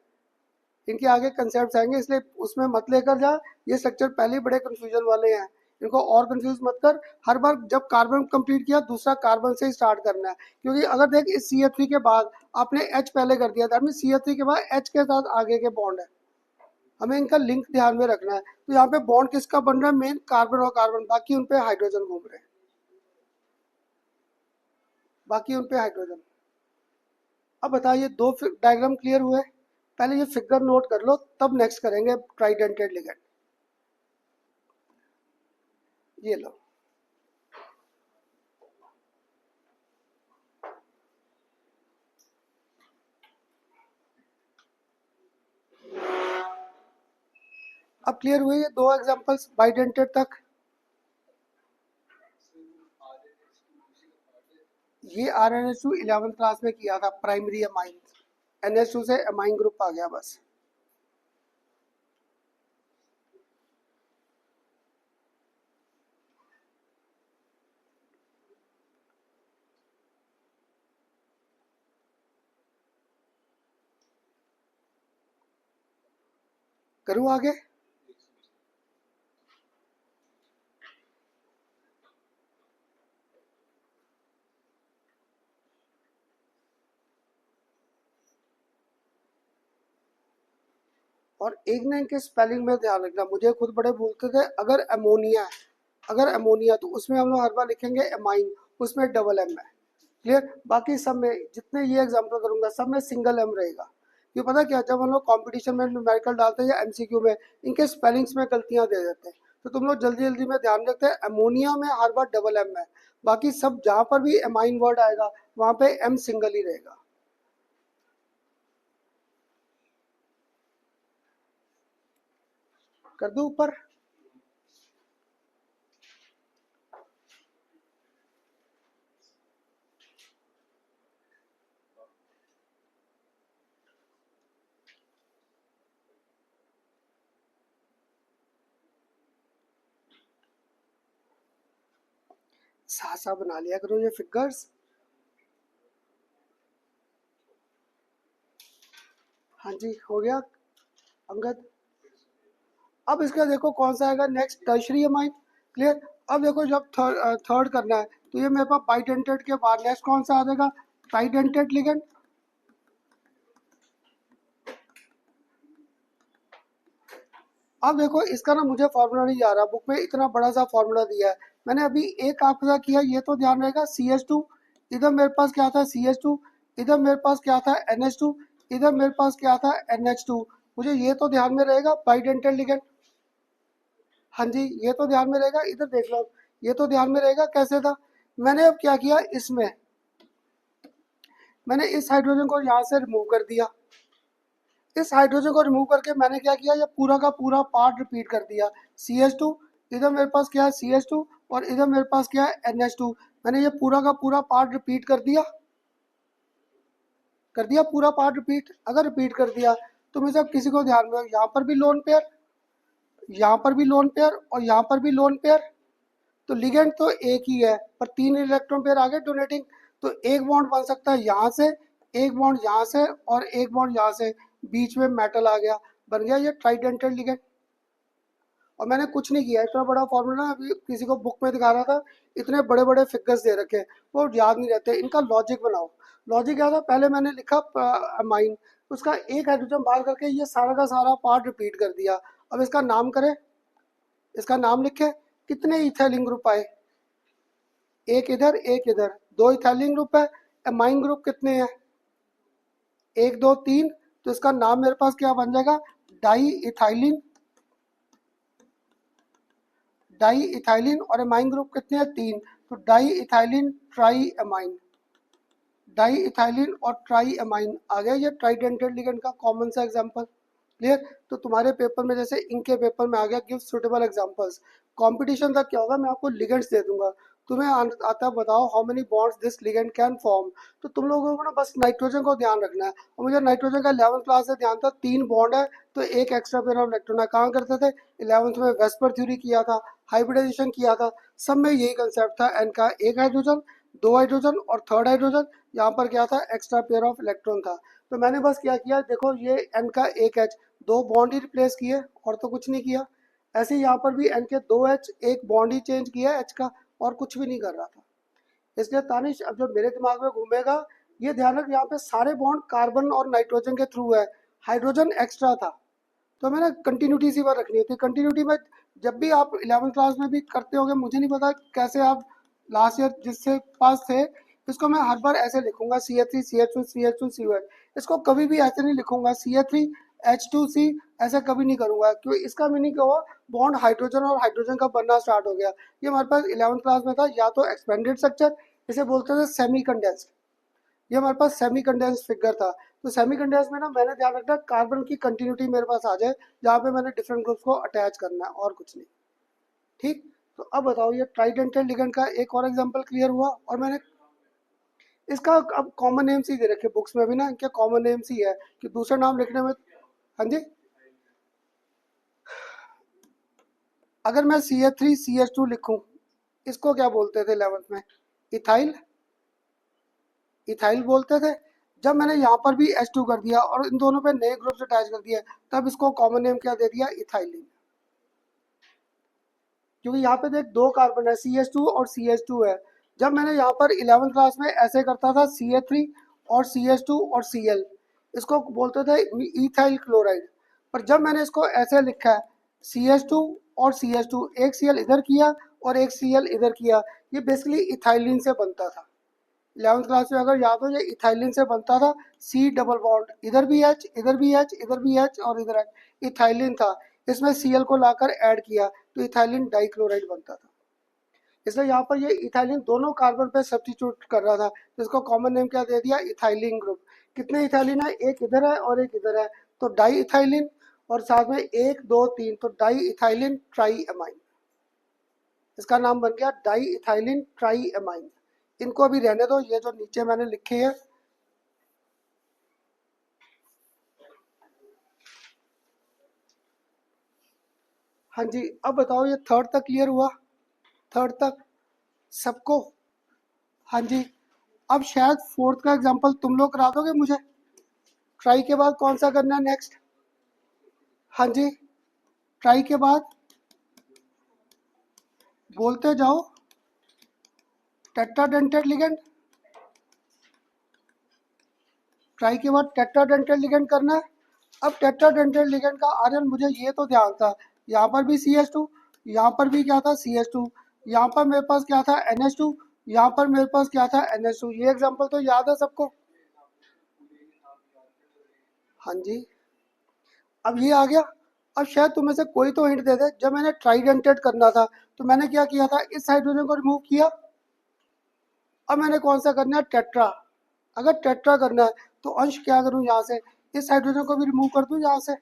इनके आगे कंसेप्ट आएंगे, इसलिए उसमें मत लेकर जा। ये स्ट्रक्चर पहले ही बड़े कंफ्यूजन वाले हैं, इनको और कंफ्यूज मत कर। हर बार जब कार्बन कंप्लीट किया दूसरा कार्बन से ही स्टार्ट करना है, क्योंकि अगर देख इस CH3 के बाद आपने H पहले कर दिया, दैट मीन CH3 के बाद H के साथ आगे के बॉन्ड है, हमें इनका लिंक ध्यान में रखना है। तो यहाँ पे बॉन्ड किसका बन रहा है, मेन कार्बन और कार्बन, बाकी उन पे हाइड्रोजन घूम रहे हैं, बाकी उन पे हाइड्रोजन। अब बताइए दो डायग्राम क्लियर हुए? पहले ये फिगर नोट कर लो, तब नेक्स्ट करेंगे ट्राइडेंटेड लिगेंड। ये लो, अब क्लियर हुए ये दो एग्जांपल्स बाइडेंटेड तक। ये RnH2 11th क्लास में किया था, प्राइमरी अमाइन, NH2 से अमाइन ग्रुप आ गया बस। करूँ आगे? और एक ना इनके स्पेलिंग में ध्यान रखना, मुझे खुद बड़े भूलते थे। अगर अमोनिया है, अगर अमोनिया तो उसमें हम लोग हर बार लिखेंगे एमाइन, उसमें डबल एम है। क्लियर? बाकी सब में जितने ये एग्जाम्पल करूंगा सब में सिंगल एम रहेगा। ये पता क्या, जब हम लोग कंपटीशन में न्यूमेरिकल डालते हैं या MCQ में इनके स्पेलिंग्स में गलतियां दे देते हैं, तो तुम लोग जल्दी जल्दी में ध्यान रखते हैं अमोनिया में हर बार डबल एम है, बाकी सब जहाँ पर भी एमाइन वर्ड आएगा वहाँ पे एम सिंगल ही रहेगा। कर दो ऊपर। सासा बना लिया करो ये फिगर्स। हाँ जी, हो गया अंगद। अब इसका देखो कौन सा आएगा नेक्स्ट, टर्शरी अमाइन। क्लियर? अब देखो जब थर्ड करना है तो ये मेरे पास बाइडेंटेड के बाद नेक्स्ट कौन सा आ जाएगा, ट्राइडेंटेड लिगेंड। अब देखो इसका ना मुझे फॉर्मूला नहीं आ रहा, बुक में इतना बड़ा सा फॉर्मूला दिया है, मैंने अभी एक आपका किया, ये तो ध्यान रहेगा CH2, इधर मेरे पास क्या था CH2, इधर मेरे पास क्या था NH2, इधर मेरे पास क्या था NH2। मुझे ये तो ध्यान में रहेगा बाइडेंटेड लिगेंड। हाँ जी, ये तो ध्यान में रहेगा, इधर देख लो, ये तो ध्यान में रहेगा। कैसे था, मैंने अब क्या किया, इसमें मैंने इस हाइड्रोजन को यहाँ से रिमूव कर दिया, इस हाइड्रोजन को रिमूव करके मैंने क्या किया, ये पूरा का पूरा पार्ट रिपीट कर दिया। CH2, इधर मेरे पास क्या है CH2, और इधर मेरे पास क्या है NH2। मैंने ये पूरा का पूरा पार्ट रिपीट कर दिया, पूरा पार्ट रिपीट। अगर रिपीट कर दिया तो मुझे अब किसी को ध्यान में, यहाँ पर भी लोन पेयर, यहाँ पर भी लोन पेयर, और यहाँ पर भी लोन पेयर। तो लिगेंड तो एक ही है पर तीन इलेक्ट्रॉन पेयर आगे डोनेटिंग, तो एक बॉन्ड बन सकता है यहाँ से, एक बॉन्ड यहाँ से, और एक बॉन्ड यहाँ से, बीच में मेटल आ गया, बन गया ये ट्राइडेंटेड लिगेंड। और मैंने कुछ नहीं किया, इतना बड़ा फॉर्मूला अभी किसी को बुक में दिखा रहा था, इतने बड़े बड़े फिगर्स दे रखे हैं वो याद नहीं रहते, इनका लॉजिक बनाओ। लॉजिक क्या था, पहले मैंने लिखा अमाइन, उसका एक हाइड्रोजन बाहर करके ये सारा का सारा पार्ट रिपीट कर दिया। अब इसका नाम करें, इसका नाम लिखे, कितने इथाइलिन ग्रुप आए, एक इधर एक इधर, दो इथाइलिन ग्रुप है। अमाइन ग्रुप कितने हैं, एक दो तीन, तो इसका नाम मेरे पास क्या बन जाएगा, डाई इथाइलिन, डाई इथाइलिन। और अमाइन ग्रुप कितने हैं, तीन, तो diethylene triamine, diethylene और ट्राई अमाइन आ गया ये ट्राइडेंटेड लिगेंड का कॉमन सा एग्जांपल। क्लियर? तो तुम्हारे पेपर में जैसे इनके पेपर में आ गया गिव सुटेबल एग्जांपल्स, कंपटीशन तक क्या होगा, मैं आपको लिगेंड्स दे दूंगा, तुम्हें आता बताओ how many bonds this ligand can form. तो तुम लोगों को ना बस नाइट्रोजन को ध्यान रखना है, और मुझे नाइट्रोजन का 11th क्लास से ध्यान था, तीन बॉन्ड है तो एक एक्स्ट्रा पेयर ऑफ इलेक्ट्रॉन है। कहाँ करते थे, 11th में वेस्पर थ्योरी किया था, हाइब्रिडाइजेशन किया था, सब में यही कंसेप्ट था, एन का एक हाइड्रोजन, दो हाइड्रोजन और थर्ड हाइड्रोजन, यहाँ पर क्या था एक्स्ट्रा पेयर ऑफ इलेक्ट्रॉन था। तो मैंने बस क्या किया, देखो ये एन का एक एच, दो बॉन्ड ही रिप्लेस किए और तो कुछ नहीं किया। ऐसे ही यहाँ पर भी एन के दो एच, एक बॉन्ड ही चेंज किया है एच का, और कुछ भी नहीं कर रहा था। इसलिए तानिश अब जो मेरे दिमाग में घूमेगा, ये ध्यान रख यहाँ पे सारे बॉन्ड कार्बन और नाइट्रोजन के थ्रू है, हाइड्रोजन एक्स्ट्रा था। तो हमें ना कंटिन्यूटी सी बात रखनी होती है। कंटिन्यूटी में जब भी आप 11th क्लास में भी करते होगे, मुझे नहीं पता कैसे आप लास्ट ईयर जिससे पास थे, इसको मैं हर बार ऐसे लिखूंगा CH3 CH2 CH2 COH। इसको कभी भी ऐसे नहीं लिखूंगा CH3 H2C, ऐसा कभी नहीं करूंगा, क्योंकि इसका मीनिंग क्या हुआ, बॉन्ड हाइड्रोजन और हाइड्रोजन का बनना स्टार्ट हो गया। ये हमारे पास 11th क्लास में था, या तो एक्सपेंडेड स्ट्रक्चर, इसे बोलते थे सेमी कंडेंस्ड। ये हमारे पास सेमी कंडेंस फिगर था। तो सेमी कंडेंस में ना मैंने ध्यान रखना कार्बन की कंटिन्यूटी मेरे पास आ जाए, जहाँ पे मैंने डिफरेंट ग्रुप्स को अटैच करना है, और कुछ नहीं। ठीक। तो अब बताओ, ये ट्राइडेंटल लिगेंड का एक और एग्जांपल क्लियर हुआ। और मैंने इसका अब कॉमन नेम्स ही दे रखे बुक्स में भी ना, इनके कॉमन नेम्स ही है कि दूसरा नाम लिखने में। हाँ जी, अगर मैं CH3 CH2 लिखूं, इसको क्या बोलते थे 11th में? इथाइल, इथाइल बोलते थे। जब मैंने यहाँ पर भी H2 कर दिया और इन दोनों पे नए ग्रुप अटैच कर दिया, तब इसको कॉमन नेम क्या दे दिया? इथाइलिन। क्योंकि यहाँ पे देख दो कार्बन है, CH2 और CH2 है। जब मैंने यहाँ पर 11th क्लास में ऐसे करता था CH3 और CH2 और Cl, इसको बोलते थे इथाइल क्लोराइड। पर जब मैंने इसको ऐसे लिखा है CH2 और CH2, एक Cl इधर किया और एक Cl इधर किया, ये बेसिकली इथाइलिन से बनता था। 11th क्लास में अगर याद हो, ये इथाइलिन से बनता था। C डबल बॉन्ड, इधर भी H, इधर भी H, इधर भी H और इधर H, इथाइलिन था। इसमें Cl को लाकर ऐड किया तो इथाइलिन डाइक्लोराइड बनता था। इसलिए यहाँ पर ये इथाइलिन दोनों कार्बन पे सब्स्टिट्यूट कर रहा था, तो इसको कॉमन नेम क्या दे दिया? Ethylene group. कितने इथाइलिन है? एक इधर है और एक इधर है, तो डाई इथाइलिन। और साथ में एक दो तीन, तो डाई इथाइलिन ट्राई एमाइन। इसका नाम बन गया डाई इथाइलिन ट्राई एमाइन। इनको अभी रहने दो, ये जो नीचे मैंने लिखे हैं। हाँ जी, अब बताओ, ये थर्ड तक क्लियर हुआ? थर्ड तक सबको? हाँ जी। अब शायद फोर्थ का एग्जांपल तुम लोग करा दोगे मुझे। ट्राई के बाद कौन सा करना है नेक्स्ट? हाँ जी, ट्राई के बाद बोलते जाओ। टेट्राडेंटेड लिगेंड, ट्राई के बाद टेट्राडेंटेड लिगेंड करना है। अब टेट्राडेंटेड लिगेंड का आर्यन मुझे ये तो ध्यान था, यहाँ पर भी CH2, यहाँ पर भी क्या था? CH2, यहाँ पर मेरे पास क्या था? NH2, यहाँ पर मेरे पास क्या था? NH2। ये एग्जांपल तो याद है सबको? हाँ जी। अब ये आ गया। अब शायद तुम्हें से कोई तो हिंट दे दे। जब मैंने ट्राइडेंटेड करना था, तो मैंने क्या किया था? इस हाइड्रोजन को रिमूव किया। अब मैंने कौन सा करना है? टेट्रा। अगर टेट्रा करना है, तो अंश क्या करूं? यहाँ से इस हाइड्रोजन को भी रिमूव कर दूं, यहाँ से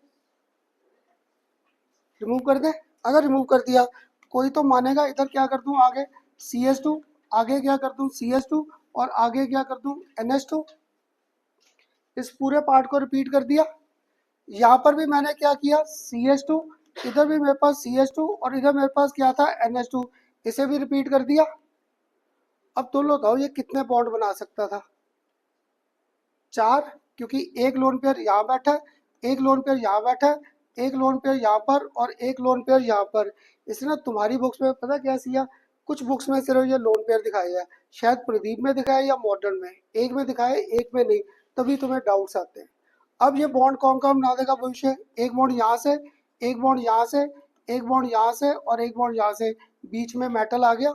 रिमूव कर दे। अगर रिमूव कर दिया, कोई तो मानेगा। इधर क्या कर दूं? आगे CH2, आगे क्या कर दूं? CH2, और आगे क्या कर दूं? NH2। इस पूरे पार्ट को रिपीट कर दिया। यहाँ पर भी मैंने क्या किया? CH2, इधर भी मेरे पास CH2, और इधर मेरे पास क्या था? NH2। इसे भी रिपीट कर दिया। अब तुम लोग बताओ, ये कितने बॉन्ड बना सकता था? 4, क्योंकि एक लोन पेयर यहाँ बैठा है, एक लोन पेयर यहाँ बैठा है, एक लोन पेयर यहाँ पर, और एक लोन पेयर यहाँ पर। इसलिए ना तुम्हारी बुक्स में पता क्या सिया, कुछ बुक्स में सिर्फ ये लोन पेयर दिखाया है, शायद प्रदीप में दिखाया है या मॉडर्न में, एक में दिखाया है एक में नहीं, तभी तुम्हें डाउट्स आते हैं। अब ये बॉन्ड कौन कौन बना देगा भविष्य? एक बॉन्ड यहाँ से, एक बॉन्ड यहाँ से, एक बॉन्ड यहाँ से, और एक बॉन्ड यहाँ से, बीच में मेटल आ गया,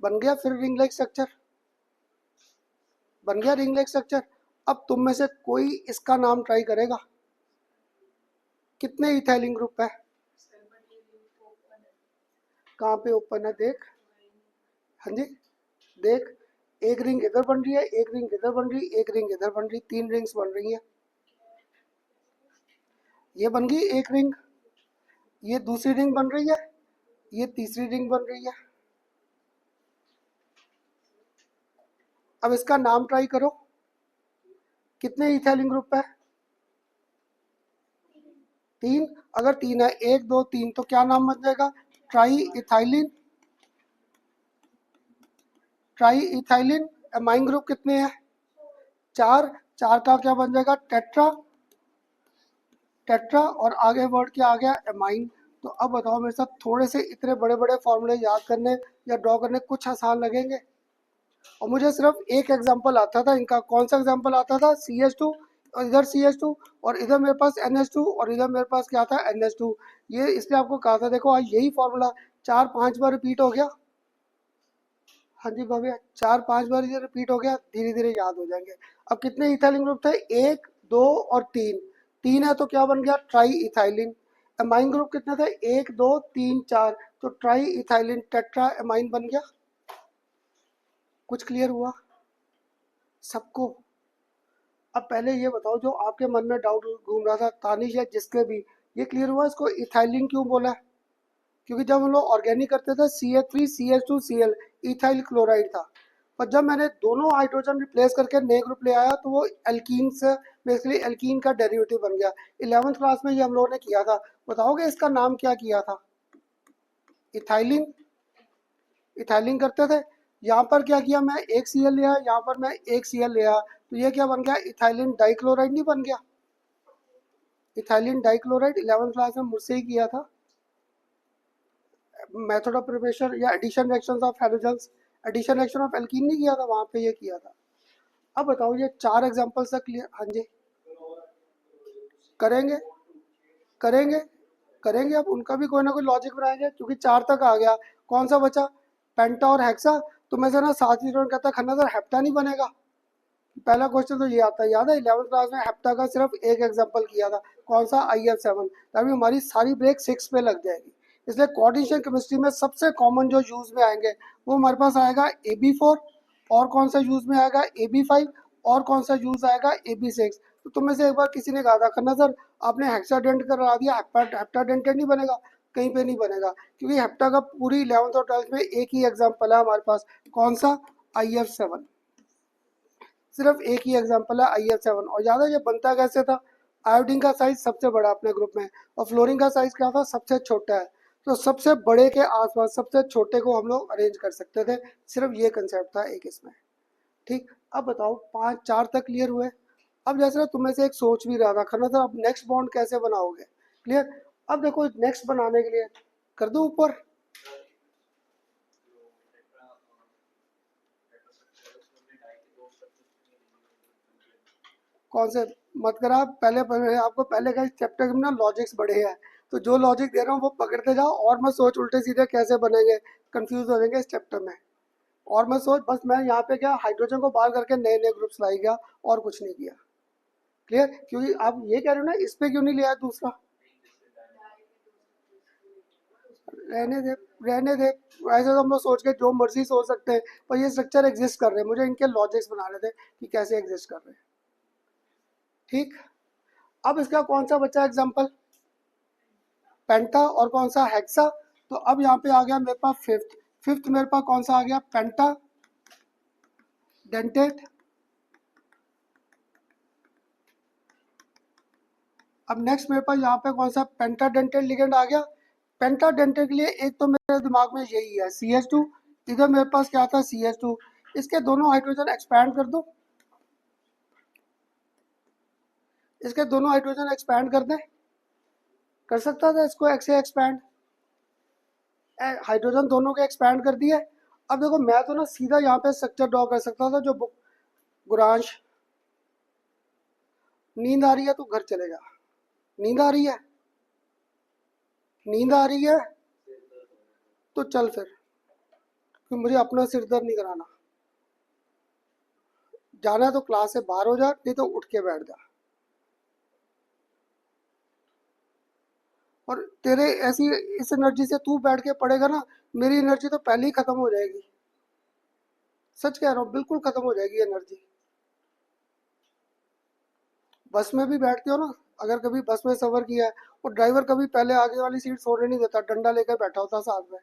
बन गया फिर रिंग लाइक स्ट्रक्चर, बन गया रिंग लाइक स्ट्रक्चर। अब तुम में से कोई इसका नाम ट्राई करेगा? कितने इथाइलिन ग्रुप है? कहाँ पे ओपन है देख। हाँ जी, देख, एक रिंग इधर बन रही है, एक रिंग इधर बन रही, एक रिंग इधर बन रही, 3 रिंग्स बन रही हैं। ये बन गई एक रिंग, ये दूसरी रिंग बन रही है, ये तीसरी रिंग बन रही है। अब इसका नाम ट्राई करो, कितने इथाइलिन ग्रुप है? 3। अगर 3 है, 1 2 3, तो क्या नाम बन जाएगा? Try ethylene. Try ethylene. Amine group कितने हैं? 4। 4 का क्या बन जाएगा? टेट्रा। टेट्रा, और आगे वर्ड क्या आ गया? एमाइन। तो अब बताओ मेरे साथ, थोड़े से इतने बड़े बड़े फॉर्मूले याद करने या ड्रॉ करने कुछ आसान लगेंगे? और मुझे सिर्फ एक एग्जांपल आता था इनका। कौन सा एग्जांपल आता था? CH2, और इधर CH2, और इधर मेरे पास NH2, और इधर मेरे पास क्या था? NH2। ये इसलिए आपको कहा था, देखो आज यही फॉर्मूला 4-5 बार रिपीट हो गया। हाँ जी भव्य, 4-5 बार ये रिपीट हो गया, धीरे धीरे याद हो जाएंगे। अब कितने इथाइलिन ग्रुप थे? 1, 2 और 3। 3 है तो क्या बन गया? Try ethylene. एमाइन ग्रुप कितने थे? 1, 2, 3, 4, तो ट्राई इथाइलिन टेट्रा एमाइन बन गया। कुछ क्लियर हुआ सबको? अब पहले ये बताओ, जो आपके मन में डाउट घूम रहा था, तानिश या जिसके भी, ये क्लियर हुआ इसको इथाइलिन क्यों बोला है? क्योंकि जब हम लोग ऑर्गेनिक करते थे CH3CH2Cl, इथाइल क्लोराइड था। पर जब मैंने दोनों हाइड्रोजन रिप्लेस करके नए ग्रुप ले आया तो वो एल्कीन से बेसिकली एल्कीन का डेरिवेटिव बन गया। 11th क्लास में ये हम लोगों ने किया था। बताओगे इसका नाम क्या किया था? इथाइलिन। इथाइलिन करते थे। यहाँ पर क्या किया, मैं एक Cl लिया, यहाँ पर मैं एक Cl लिया, तो ये क्या बन गया? इथाइलिन डाइक्लोराइड नहीं बन गया? इथाइलिन डाइक्लोराइड 11th क्लास में मुझसे ही किया था। मेथड ऑफ प्रिपरेशन या addition reactions of halogens, addition reaction of alkene नहीं किया था, वहां पे ये किया था। अब बताओ, ये 4 एग्जांपल से क्लियर? हाँ जी, करेंगे करेंगे करेंगे। अब उनका भी कोई ना कोई लॉजिक बनाएंगे, क्योंकि 4 तक आ गया। कौन सा बचा? पेंटा और हेक्सा। तो मैं जरा साथ ही स्टूडेंट कहता, खन्ना सर हेप्टा नहीं बनेगा? पहला क्वेश्चन तो ये आता है, याद है 11th क्लास में हेप्टा का सिर्फ एक एग्जांपल किया था। कौन सा? IF7। तभी हमारी सारी ब्रेक 6 पे लग जाएगी। इसलिए कोऑर्डिनेशन केमिस्ट्री में सबसे कॉमन जो यूज में आएंगे वो हमारे पास आएगा AB4, और कौन सा यूज में आएगा? AB5, और कौन सा यूज आएगा? AB6। तो तुम में से एक बार किसी ने कहा था, खन्ना सर आपने हेक्साडेंट करा दिया, हेप्टाडेंटेट नहीं बनेगा? कहीं पे नहीं बनेगा, क्योंकि हेप्टा का पूरी 11th और 12th में एक ही एग्जाम्पल है हमारे पास। कौन सा? IF7। सिर्फ एक ही एग्जाम्पल है IF7। और याद है ये बनता कैसे था? आयोडीन का साइज सबसे बड़ा अपने ग्रुप में, और फ्लोरीन का साइज क्या था? सबसे छोटा है। तो सबसे बड़े के आसपास सबसे छोटे को हम लोग अरेंज कर सकते थे। सिर्फ ये कंसेप्ट था एक इसमें। ठीक। अब बताओ 5-4 तक क्लियर हुए? अब जैसे ना तुम्हें से एक सोच भी रहा था, खन्ना सर आप नेक्स्ट बॉन्ड कैसे बनाओगे? क्लियर। अब देखो नेक्स्ट बनाने के लिए कर दो ऊपर। कौन से? मत करा पहले, आपको पहले का चैप्टर में ना लॉजिक्स बढ़े हैं, तो जो लॉजिक दे रहा हूँ वो पकड़ते जाओ, और मत सोच उल्टे सीधे कैसे बनेंगे, कंफ्यूज हो जाएंगे इस चैप्टर में। और मत सोच, बस मैं यहाँ पे क्या हाइड्रोजन को बाहर करके नए नए ग्रुप्स लाई गया, और कुछ नहीं किया। क्लियर? क्योंकि आप ये कह रहे हो ना, इस पे क्यों नहीं लिया दूसरा? रहने दे, रहने दे। ऐसे तो हम लोग सोच के जो मर्जी सोच सकते हैं, पर ये स्ट्रक्चर एग्जिस्ट कर रहे हैं, मुझे इनके लॉजिक्स बनाने थे कि कैसे एग्जिस्ट कर रहे हैं। ठीक। अब इसका कौन सा बचा एग्जाम्पल? पेंटा, और कौन सा? हेक्सा। तो अब यहाँ पे आ गया मेरे पास फिफ्थ। फिफ्थ मेरे पास कौन सा आ गया? पेंटा डेंटेट। अब नेक्स्ट मेरे पास यहाँ पे कौन सा? पेंटा डेंटेट लिगेंड आ गया। पेंटा डेंटेट के लिए एक तो मेरे दिमाग में यही है CH2, इधर मेरे पास क्या था? CH2। इसके दोनों हाइड्रोजन एक्सपैंड कर दो, इसके दोनों हाइड्रोजन एक्सपैंड कर दें। कर सकता था इसको ऐसे एक्सपैंड, हाइड्रोजन दोनों के एक्सपैंड कर दिए। अब देखो मैं तो ना सीधा यहाँ पे स्ट्रक्चर ड्रॉ कर सकता था, जो गुरांश, नींद आ रही है तो घर चले जा। नींद आ रही है? नींद आ रही है तो चल फिर, कि मुझे अपना सिर दर्द नहीं कराना। जाना है तो क्लास से बाहर हो जा, नहीं तो उठ के बैठ जा। और तेरे ऐसी इस एनर्जी से तू बैठ के पढ़ेगा ना, मेरी एनर्जी तो पहले ही खत्म हो जाएगी। सच कह रहा हूँ, बिल्कुल खत्म हो जाएगी एनर्जी। बस में भी बैठते हो ना, अगर कभी बस में सफर किया है, और ड्राइवर कभी पहले आगे वाली सीट सोने नहीं देता, डंडा लेकर बैठा होता साथ में।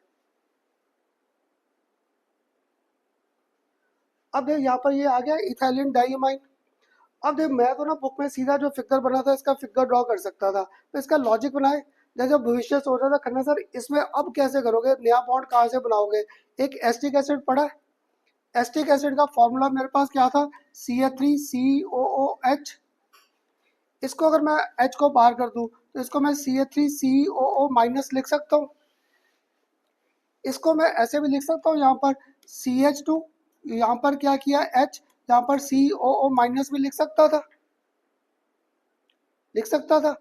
अब देख यहाँ पर ये आ गया इथाइलिन डाइमाइन। अब देख मैं तो ना बुक में सीधा जो फिगर बना था इसका फिगर ड्रॉ कर सकता था, तो इसका लॉजिक बनाए। जैसे भविष्य सोच रहा था, खन्ना सर इसमें अब कैसे करोगे, नया बॉन्ड कहाँ से बनाओगे? एक एस्टिक एसिड पड़ा है। एस्टिक एसिड का फॉर्मूला मेरे पास क्या था? CH3COOH। इसको अगर मैं H को बाहर कर दूं तो इसको मैं CH3COO माइनस लिख सकता हूँ। इसको मैं ऐसे भी लिख सकता हूँ, यहाँ पर CH2, यहाँ पर क्या किया H, यहाँ पर COO माइनस भी लिख सकता था।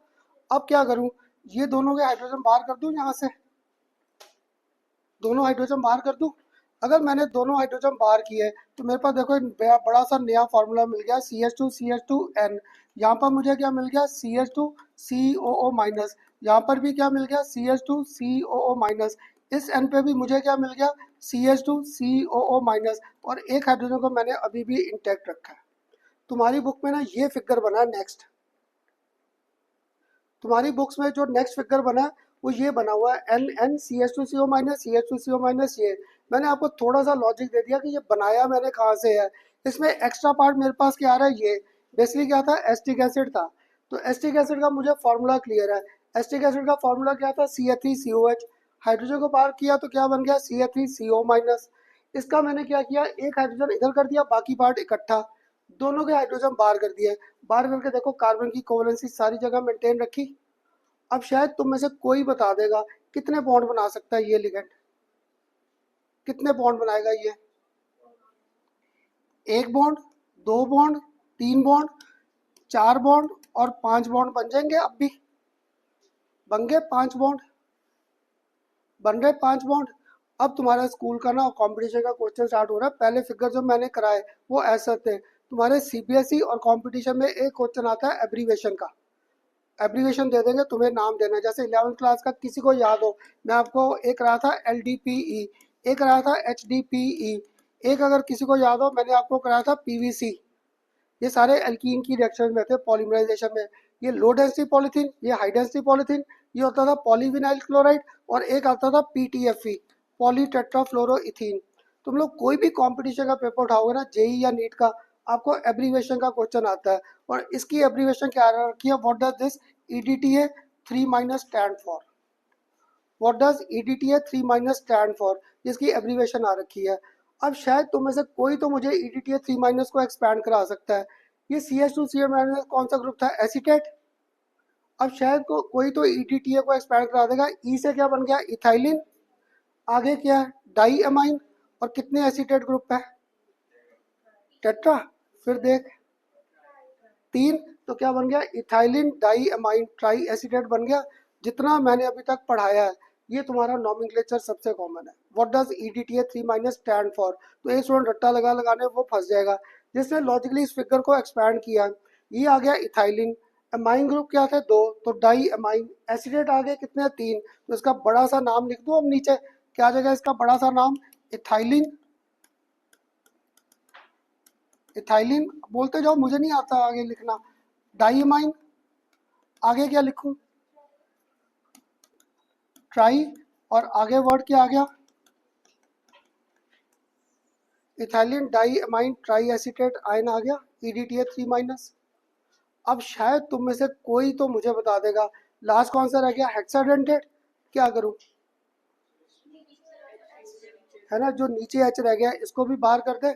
अब क्या करूँ, ये दोनों के हाइड्रोजन बाहर कर दूँ, यहाँ से दोनों हाइड्रोजन बाहर कर दूँ। अगर मैंने दोनों हाइड्रोजन बाहर किए तो मेरे पास देखो एक बड़ा सा नया फार्मूला मिल गया, CH2CH2N। यहाँ पर मुझे क्या मिल गया, CH2COO माइनस। यहाँ पर भी क्या मिल गया, CH2COO माइनस। इस N पे भी मुझे क्या मिल गया, CH2COO माइनस। और एक हाइड्रोजन को मैंने अभी भी इंटैक्ट रखा है। तुम्हारी बुक में ना ये फिगर बना है नेक्स्ट, तुम्हारी बुक्स में जो नेक्स्ट फिगर बना है वो ये बना हुआ है, NN CH2CO माइनस ये। मैंने आपको थोड़ा सा लॉजिक दे दिया कि ये बनाया मैंने कहाँ से है। इसमें एक्स्ट्रा पार्ट मेरे पास क्या आ रहा है, ये बेसिकली क्या था, एस्टिक एसिड था। तो एस्टिक एसिड का मुझे फार्मूला क्लियर है। एस्टिक एसिड का फार्मूला क्या था, CH3COH। हाइड्रोजन को बाहर किया तो क्या बन गया, CH3CO माइनस। इसका मैंने क्या किया, एक हाइड्रोजन इधर कर दिया, बाकी पार्ट इकट्ठा, दोनों के हाइड्रोजन बाहर कर दिए। बाहर करके देखो कार्बन की कोवलेंसी सारी जगह मेंटेन रखी। अब शायद तुम में से कोई बता देगा कितने बॉन्ड बना सकता है ये लिगेंड, कितने बॉन्ड बनाएगा ये, एक बॉन्ड, दो बॉन्ड, तीन बॉन्ड, चार बॉन्ड और पांच बॉन्ड बन जाएंगे। अब भी बन गए पांच बॉन्ड, बन गए पांच बॉन्ड। अब तुम्हारा स्कूल का ना कंपटीशन का क्वेश्चन स्टार्ट हो रहा है। पहले फिगर जो मैंने कराए वो ऐसे थे। तुम्हारे CBSE और कंपटीशन में एक क्वेश्चन आता है एब्रीवेशन का। एब्रीवेशन दे देंगे, तुम्हें नाम देना है। जैसे 11th क्लास का किसी को याद हो, मैं आपको एक रहा था LDPE, एक रहा था HDPE, एक अगर किसी को याद हो मैंने आपको कराया था PVC। ये सारे एल्कीन की रिएक्शन में थे पॉलीमराइजेशन में। ये लो डेंसिटी पॉलीथीन, ये हाई डेंसिटी पॉलीथीन, ये होता था पॉलीविनाइल क्लोराइड, और एक आता था PTFE, पॉली टेट्राफ्लोरोइथीन। तुम लोग कोई भी कंपटीशन का पेपर उठाओगे ना, जेई या नीट का, आपको एब्रीवेशन का क्वेश्चन आता है। और इसकी एब्रीवेशन क्या रखी है, what does this EDTA 3 minus stand for, what does EDTA 3 minus stand for, जिसकी एब्रीवेशन आ रखी है। अब शायद तुम में से कोई तो मुझे EDTA 3 माइनस को एक्सपैंड करा सकता है। ये CH2Cl माइनस कौन सा ग्रुप था, एसीटेट। अब शायद कोई तो EDTA को एक्सपैंड करा देगा। ई से क्या बन गया, इथाइलिन। आगे क्या है, डाई अमाइन। और कितने एसीटेट ग्रुप है, टेट्रा। फिर देख तीन, तो क्या बन गया, ethylene diamine triacetate बन गया। जितना मैंने अभी तक पढ़ाया है ये तुम्हारा नॉमेनक्लेचर सबसे कॉमन है। What does EDTA 3 minus stand for, तो एक स्टूडेंट रट्टा लगाने वो फंस जाएगा। जिसने लॉजिकली इस फिगर को एक्सपैंड किया, ये आ गया इथाइलिन। अमाइन ग्रुप क्या थे, दो, तो डाई अमाइन। एसिडेट आ गए कितने, तीन। तो इसका बड़ा सा नाम लिख दो अब नीचे, क्या आ जाएगा इसका बड़ा सा नाम, इथाइलिन। इथाइलिन बोलते जाओ, मुझे नहीं आता आगे लिखना। डाईअमाइन, आगे क्या लिखूं, ट्राई, और आगे वर्ड क्या आ गया, ethylene diamine triacetate ion आ गया, EDTA 3 माइनस। अब शायद तुम में से कोई तो मुझे बता देगा लास्ट कौन सा रह गया, हेक्साडेंटेट। क्या करूं, है ना, जो नीचे एच रह गया इसको भी बाहर कर दे।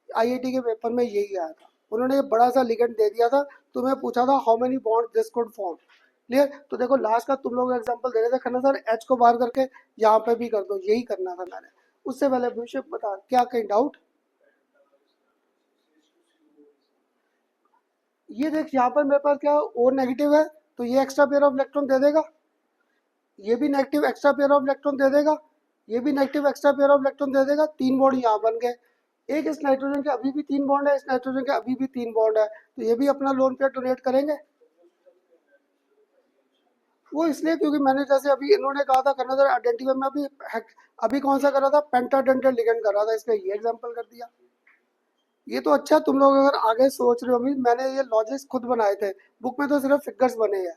IIT के पेपर में यही आया था, उन्होंने ये बड़ा सा लिगेंड दे दिया था। तुम्हें पूछा था how many bond this could form, clear. तो देखो लास्ट का तुम लोग एग्जांपल दे रहे थे, खन्ना सर एच को बाहर करके यहाँ पे भी कर दो, यही करना था मैंने। उससे पहले विषय बता, क्या कहीं डाउट। ये देख यहाँ पर मेरे पास क्या O नेगेटिव है, तो ये एक्स्ट्रा पेयर ऑफ इलेक्ट्रॉन दे देगा। ये भी negative extra pair of electron दे देगा। ये भी negative extra pair of electron दे देगा। तीन बॉन्ड यहाँ बन गए। एक इस नाइट्रोजन के अभी भी तीन बॉन्ड है, इस नाइट्रोजन के अभी भी तीन बॉन्ड है, तो ये भी अपना लोन पेयर डोनेट करेंगे। वो इसलिए क्योंकि मैंने जैसे अभी इन्होंने कहा था कन्वर्जन आइडेंटिफाई में, अभी कौन सा करा था, पेंटाडेंटल लिगेंड करा था, इसका ये एग्जांपल कर दिया। ये तो अच्छा, तुम लोग अगर आगे सोच रहे हो, अभी मैंने ये लॉजिक्स खुद बनाए थे, बुक में तो सिर्फ फिगर्स बने हैं।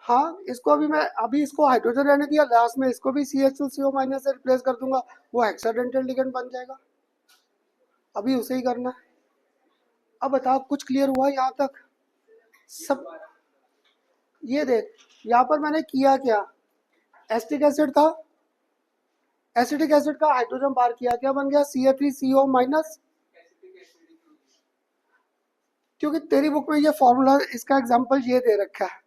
हाँ, इसको अभी मैं अभी इसको हाइड्रोजन रहने दिया, लास्ट में इसको भी CH2CO माइनस से रिप्लेस कर दूंगा, वो हेक्साडेंटल लिगेंड बन जाएगा। अभी उसे ही करना है। अब बताओ कुछ क्लियर हुआ यहाँ तक सब। ये देख यहाँ पर मैंने किया क्या, एसिटिक एसिड था, एसिटिक एसिड का हाइड्रोजन बाहर किया, क्या बन गया, CH3CO माइनस। क्योंकि तेरी बुक में ये फॉर्मूला, इसका एग्जांपल ये दे रखा है,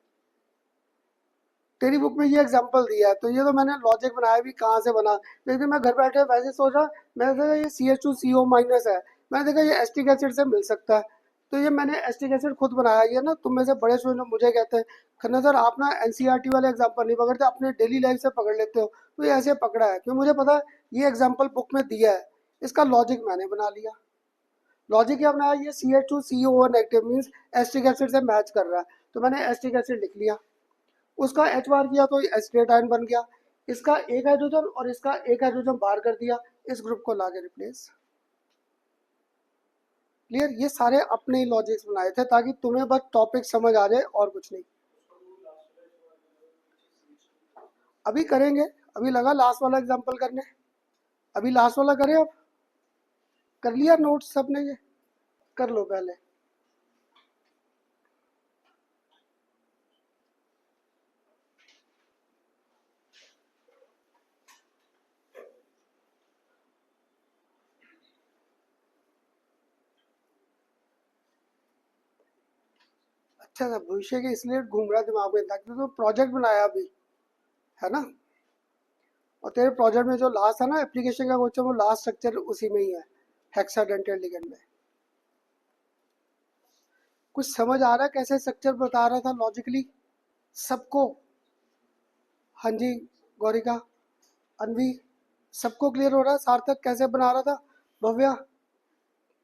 तेरी बुक में ये एग्जांपल दिया है, तो ये तो मैंने लॉजिक बनाया भी कहाँ से बना। लेकिन मैं घर बैठे वैसे सोच रहा, मैंने देखा ये CH2CO माइनस है, मैंने देखा ये एस्टिक एसिड से मिल सकता है, तो ये मैंने एस्टिक एसिड खुद बनाया। ये ना तुम में से बड़े स्टूडेंट मुझे कहते हैं, खन्ना सर आप ना NCERT वाले एग्जाम्पल नहीं पकड़ते, अपने डेली लाइफ से पकड़ लेते हो, तो ये ऐसे पकड़ा है क्योंकि मुझे पता है ये एग्जाम्पल बुक में दिया है, इसका लॉजिक मैंने बना लिया। लॉजिक क्या बनाया, ये CH2CO negative means acetic acid से मैच कर रहा है, तो मैंने एस्टिक एसिड लिख लिया, उसका H बार किया तो एसिटेट आयन बन गया, इसका एक हाइड्रोजन और इसका एक हाइड्रोजन बाहर कर दिया, इस ग्रुप को लाके रिप्लेस। क्लियर, ये सारे अपने लॉजिक्स बनाए थे ताकि तुम्हें बस टॉपिक समझ आ जाए और कुछ नहीं। अभी करेंगे, अभी लगा लास्ट वाला एग्जांपल करने, अभी लास्ट वाला करें। अब कर लिया नोट्स सबने, ये कर लो पहले। अच्छा था भविष्य के, इसलिए घूम रहा दिमाग में, ताकि तो प्रोजेक्ट बनाया अभी, है ना, और तेरे प्रोजेक्ट में जो लास्ट है ना एप्लीकेशन का क्वेश्चन, वो लास्ट स्ट्रक्चर उसी में ही है, हेक्साडेंटल लिगेंड में। कुछ समझ आ रहा है कैसे स्ट्रक्चर बता रहा था लॉजिकली सबको? हाँ जी, गौरिका, अनवी, सबको क्लियर हो रहा है? सार्थक कैसे बना रहा था? भव्या,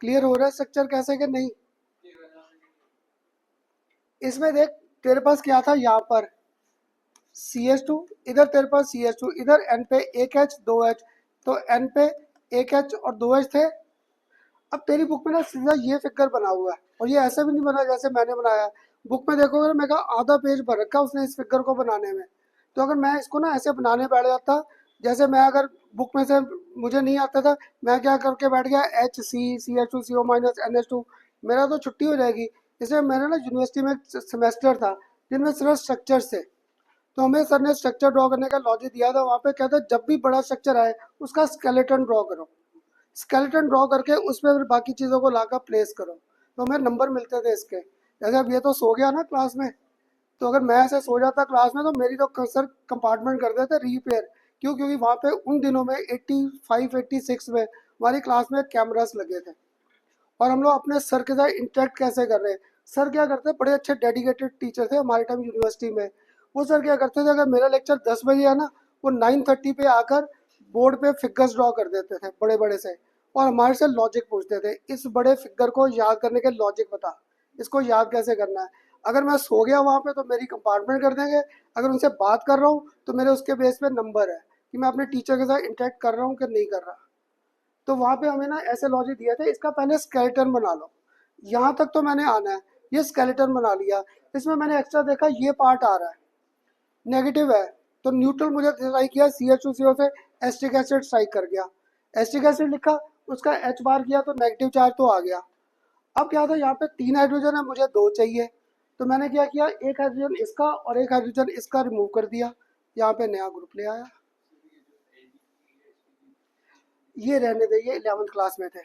क्लियर हो रहा है स्ट्रक्चर कैसे कि नहीं? इसमें देख, तेरे पास क्या था यहाँ पर, CH2, इधर तेरे पास CH2, इधर N पे एक H दो H, तो N पे एक H और दो H थे। अब तेरी बुक में ना सीधा ये फिगर बना हुआ है, और ये ऐसे भी नहीं बना जैसे मैंने बनाया है। बुक में देखोगे मैं कहा आधा पेज भर रखा उसने इस फिगर को बनाने में। तो अगर मैं इसको ना ऐसे बनाने बैठ जाता, जैसे मैं अगर बुक में से मुझे नहीं आता था, मैं क्या करके बैठ गया HC CH2CO- NH2, मेरा तो छुट्टी हो जाएगी। इसलिए मैंने ना यूनिवर्सिटी में एक सेमेस्टर था जिनमें सिर्फ स्ट्रक्चर से, तो हमें सर ने स्ट्रक्चर ड्रॉ करने का लॉजिक दिया था। वहाँ पे कहता है जब भी बड़ा स्ट्रक्चर आए उसका स्केलेटन ड्रॉ करो, स्केलेटन ड्रॉ करके उसमें फिर बाकी चीज़ों को लाकर प्लेस करो, तो हमें नंबर मिलते थे इसके। जैसे अब ये तो सो गया ना क्लास में, तो अगर मैं ऐसे सो जाता क्लास में तो मेरी तो सर कंपार्टमेंट कर देते रिपेयर। क्यों? क्योंकि वहाँ पे उन दिनों में 85 86 में हमारी क्लास में कैमरास लगे थे, और हम लोग अपने सर के साथ इंटरेक्ट कैसे कर रहे हैं। सर क्या करते, बड़े अच्छे डेडिकेटेड टीचर थे हमारे टाइम यूनिवर्सिटी में। वो सर क्या करते थे, अगर मेरा लेक्चर 10 बजे है ना, वो 9:30 पे आकर बोर्ड पे फिगर्स ड्रॉ कर देते थे बड़े बड़े से, और हमारे से लॉजिक पूछते थे, इस बड़े फिगर को याद करने के लॉजिक बता, इसको याद कैसे करना है। अगर मैं सो गया वहाँ पे तो मेरी कंपार्टमेंट कर देंगे, अगर उनसे बात कर रहा हूँ तो मेरे उसके बेस पे नंबर है कि मैं अपने टीचर के साथ इंटरेक्ट कर रहा हूँ कि नहीं कर रहा। तो वहाँ पे हमें ना ऐसे लॉजिक दिया था, इसका पहले स्केलेटन बना लो, यहाँ तक तो मैंने आना है। ये स्केलेटन बना लिया, इसमें मैंने एक्स्ट्रा देखा ये पार्ट आ रहा है नेगेटिव है, तो न्यूट्रल मुझे स्ट्राइक किया, CH2CO से एस्टिक एसिड स्ट्राइक कर गया, एस्टिक एसिड लिखा, उसका H बार किया तो नेगेटिव चार्ज तो आ गया। अब क्या था, यहाँ पे 3 हाइड्रोजन है, मुझे 2 चाहिए, तो मैंने क्या किया, एक हाइड्रोजन इसका और एक हाइड्रोजन इसका रिमूव कर दिया, यहाँ पे नया ग्रुप ले आया। ये रहने दे, ये 11th क्लास में थे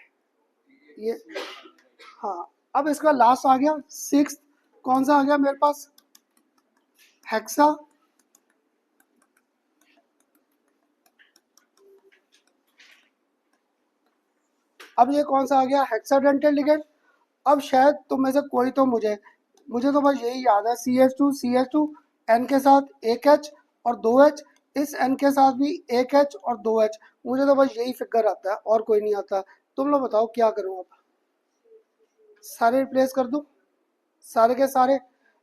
ये। हाँ, अब इसका लास्ट आ गया 6, कौन सा आ गया मेरे पास, हेक्सा, अब ये कौन सा आ गया, हेक्साडेंटल लिगेंड। अब शायद तुम में से कोई तो मुझे मुझे तो बस यही याद है, CH2 N के साथ एक H और दो H, इस N के साथ भी एक H और दो H, मुझे तो बस यही फिगर आता है और कोई नहीं आता। तुम लोग बताओ क्या करूँ अब, सारे रिप्लेस कर दूँ, सारे के सारे?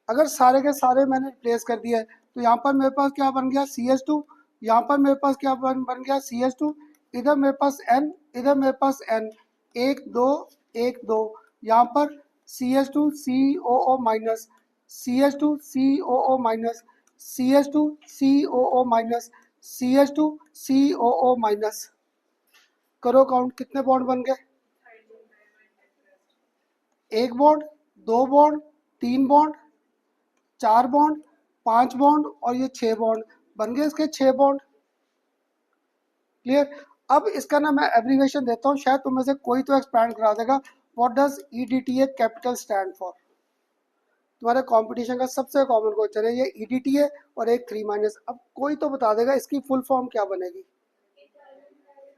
अगर सारे के सारे मैंने रिप्लेस कर दिए तो यहाँ पर मेरे पास क्या बन गया, CH2, यहाँ पर मेरे पास क्या बन गया, CH2, इधर मेरे पास N, इधर मेरे पास N, एक दो एक दो, यहाँ पर CH2COO minus, CH2COO minus, CH2COO minus, CH2COO minus. करो काउंट, कितने बॉन्ड बन गए, एक बॉन्ड, दो बॉन्ड, तीन बॉन्ड, चार बॉन्ड, पांच बॉन्ड, और ये 6 बॉन्ड बन गए, इसके 6 बॉन्ड। क्लियर? अब इसका ना मैं एब्रीवेशन देता हूँ, शायद तुम में से कोई तो एक्सपैंड करा देगा, what does EDTA capital stand for? तुम्हारे कंपटीशन का सबसे कॉमन क्वेश्चन है ये, ईडीटीए और एक 3 माइनस। अब कोई तो बता देगा इसकी फुल फॉर्म क्या बनेगी?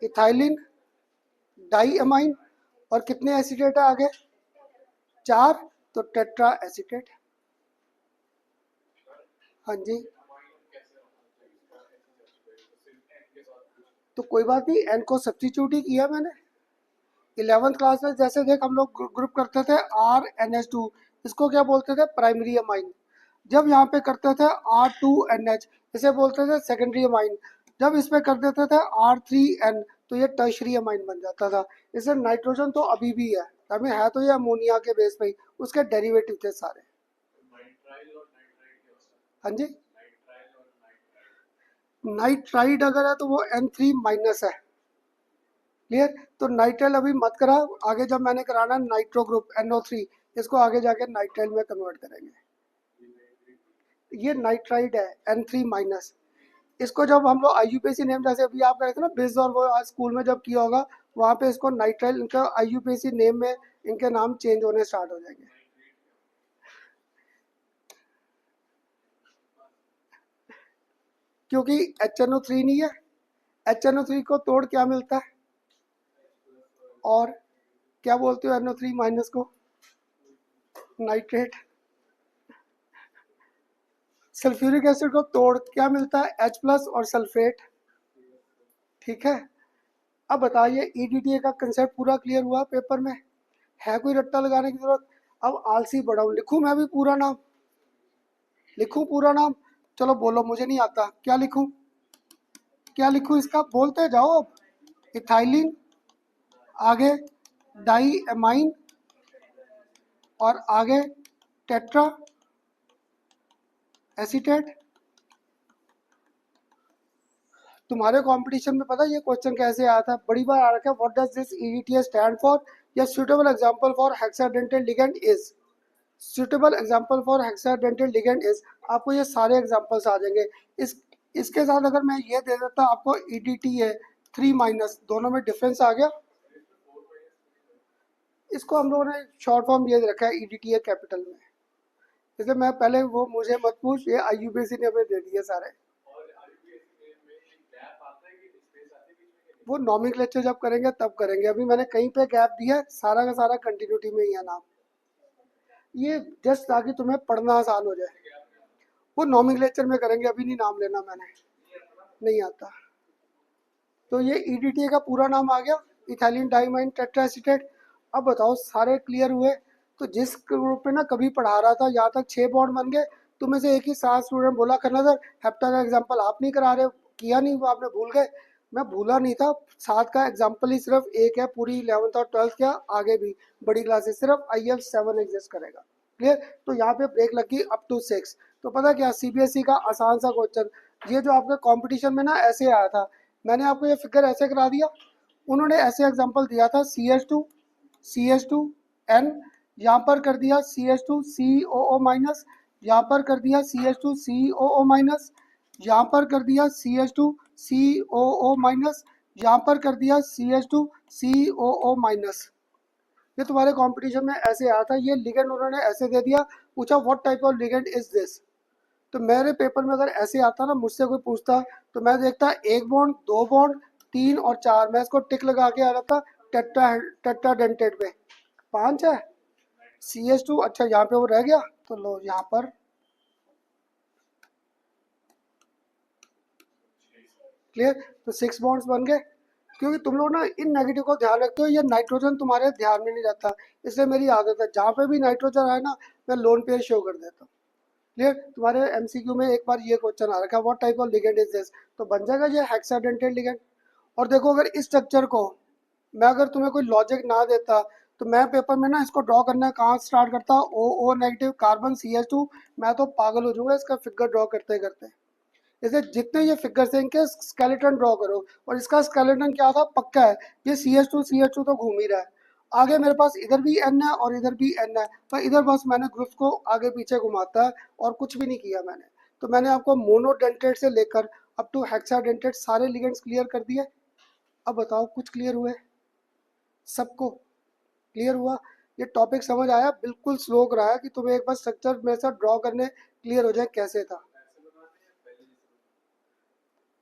इथाइलिन डाई अमाइन, और कितने एसीटेट है आगे? 4, तो टेट्रा एसीटेट। हाँ जी, तो कोई बात नहीं, एन को सब्स्टिट्यूट ही किया मैंने। 11th क्लास में जैसे देख हम लोग ग्रुप करते थे RNH2, इसको क्या बोलते थे? Primary amine. जब यहाँ पे करते थे R2NH, इसे बोलते थे सेकेंडरी अमाइन। जब इस पे कर देते थे R3N, तो ये टर्शरी अमाइन बन जाता था। इसे नाइट्रोजन तो अभी भी है, हमें है तो ये अमोनिया के बेस पे ही, उसके डेरिवेटिव थे सारे। हाँ जी, नाइट्राइड अगर है तो वो N3 माइनस है। क्लियर? तो नाइट्राइल अभी मत करा, आगे जब मैंने कराना नाइट्रो ग्रुप NO3, इसको आगे जाके नाइट्राइल में कन्वर्ट करेंगे। ये नाइट्राइड है N3 माइनस। इसको जब हम लोग IUPAC नेम, जैसे अभी आप कह रहे थे ना बिज, और वो आज स्कूल में जब किया होगा, वहाँ पे इसको नाइट्राइल, इनका IUPAC नेम में इनके नाम चेंज होने स्टार्ट हो जाएंगे। क्योंकि HNO3 नहीं है, HNO3 को तोड़ क्या मिलता है? और क्या बोलते हो NO3 माइनस को? नाइट्रेट। सल्फ्यूरिक एसिड को तोड़ क्या मिलता है? H प्लस और सल्फेट। ठीक है, अब बताइए ईडीटीए का कंसेप्ट पूरा क्लियर हुआ पेपर में? है कोई रट्टा लगाने की जरूरत? अब आलसी बड़ा हूँ, लिखूँ मैं भी पूरा नाम? लिखूँ पूरा नाम? चलो बोलो, मुझे नहीं आता, क्या लिखूँ? क्या लिखूँ इसका? बोलते जाओ अब। इथाइलिन, आगे डाई एमाइन, और आगे टेट्रा एसीटेट। तुम्हारे कंपटीशन में पता है ये क्वेश्चन कैसे आया था? बड़ी बार आ रखा है, what does this EDTA stand for, या suitable example for hexadentate ligand is. Suitable example for hexadentate ligand is, आपको ये सारे एग्जांपल्स आ जाएंगे। इस इसके साथ अगर मैं ये दे देता आपको ईडीटीए 3 माइनस, दोनों में डिफरेंस आ गया। इसको हम लोगों ने शॉर्ट फॉर्म ये रखा है ईडीटीए कैपिटल में। जैसे मैं पहले, वो मुझे मत पूछ, ये IUPAC ने हमें दे दिए सारे। वो नॉमेनक्लेचर जब करेंगे तब करेंगे, अभी मैंने कहीं पे गैप दिया है, सारा का सारा कंटिन्यूटी में ही है नाम। ये जस्ट ताकि तुम्हें पढ़ना आसान हो जाए। वो नॉमेनक्लेचर में करेंगे, अभी नहीं नाम लेना मैंने, नहीं आता। तो ये ईडीटीए का पूरा नाम आ गया, इथाइलिन डाइमाइन टेट्राएसीटेट। अब बताओ सारे क्लियर हुए? तो जिस ग्रुप पे ना कभी पढ़ा रहा था, यहाँ तक 6 बॉन्ड बन गए। तुम्हें से एक ही 7 स्टूडेंट बोला करना सर हेप्टा का एग्जाम्पल आप नहीं करा रहे, किया नहीं, वो आपने भूल गए। मैं भूला नहीं था, 7 का एग्जाम्पल ही सिर्फ एक है पूरी 11th और 12th क्या आगे भी बड़ी क्लासेस, सिर्फ IF7 एग्जिस्ट करेगा। क्लियर? तो यहाँ पे ब्रेक लगी अप टू 6। तो पता क्या, CBSE का आसान सा क्वेश्चन, ये जो आपके कंपटीशन में ना ऐसे आया था, मैंने आपको ये फिगर ऐसे करा दिया, उन्होंने ऐसे एग्जांपल दिया था CH2 यहाँ पर कर दिया CH2COO माइनस, यहाँ पर कर दिया CH2COO माइनस, यहाँ पर कर दिया CH2COO माइनस, यहाँ पर कर दिया CH2COO माइनस। ये तुम्हारे कंपटीशन में ऐसे आया था, ये लिगेंड उन्होंने ऐसे दे दिया, पूछा what type of ligand is this. तो मेरे पेपर में अगर ऐसे आता ना, मुझसे कोई पूछता, तो मैं देखता 1 बॉन्ड 2 बॉन्ड 3 और 4, मैं इसको टिक लगा के आ रहा था टेट्रा डेंटेड पे। 5 है CH2, अच्छा यहाँ पे वो रह गया, तो लो यहाँ पर क्लियर। तो 6 बॉन्ड्स बन गए। क्योंकि तुम लोग ना इन नेगेटिव को ध्यान रखते हो, ये नाइट्रोजन तुम्हारे ध्यान में नहीं रहता, इसलिए मेरी आदत है जहाँ पे भी नाइट्रोजन आए ना, मैं लोन पेयर शो कर देता हूँ। क्लियर? तुम्हारे MCQ में एक बार ये क्वेश्चन आ रखा है, what type of ligand is this, तो बन जाएगा ये हेक्साडेंटेड लिगेंड। और देखो अगर इस स्ट्रक्चर को मैं, अगर तुम्हें कोई लॉजिक ना देता, तो मैं पेपर में ना इसको ड्रॉ करना कहाँ स्टार्ट करता, O नेगेटिव कार्बन CH2, मैं तो पागल हो जाऊंगा इसका फिगर ड्रॉ करते करते। जैसे जितने ये फिगर्स हैं इनके स्केलेटन ड्रॉ करो, और इसका स्केलेटन क्या था, पक्का है ये CH2 तो घूम ही रहा है। आगे मेरे पास इधर भी N है और इधर भी N है, तो इधर बस मैंने ग्रुप्स को आगे पीछे घुमाता है, और कुछ भी नहीं किया मैंने। तो मैंने आपको मोनोडेंटेट से लेकर अप टू हेक्साडेंटेट सारे लिगेंड्स क्लियर कर दिए। अब बताओ कुछ क्लियर हुए सबको? क्लियर हुआ? ये टॉपिक समझ आया? बिल्कुल स्लो कराया कि तुम्हें एक बार स्ट्रक्चर मेरे साथ ड्रॉ करने क्लियर हो जाए कैसे था।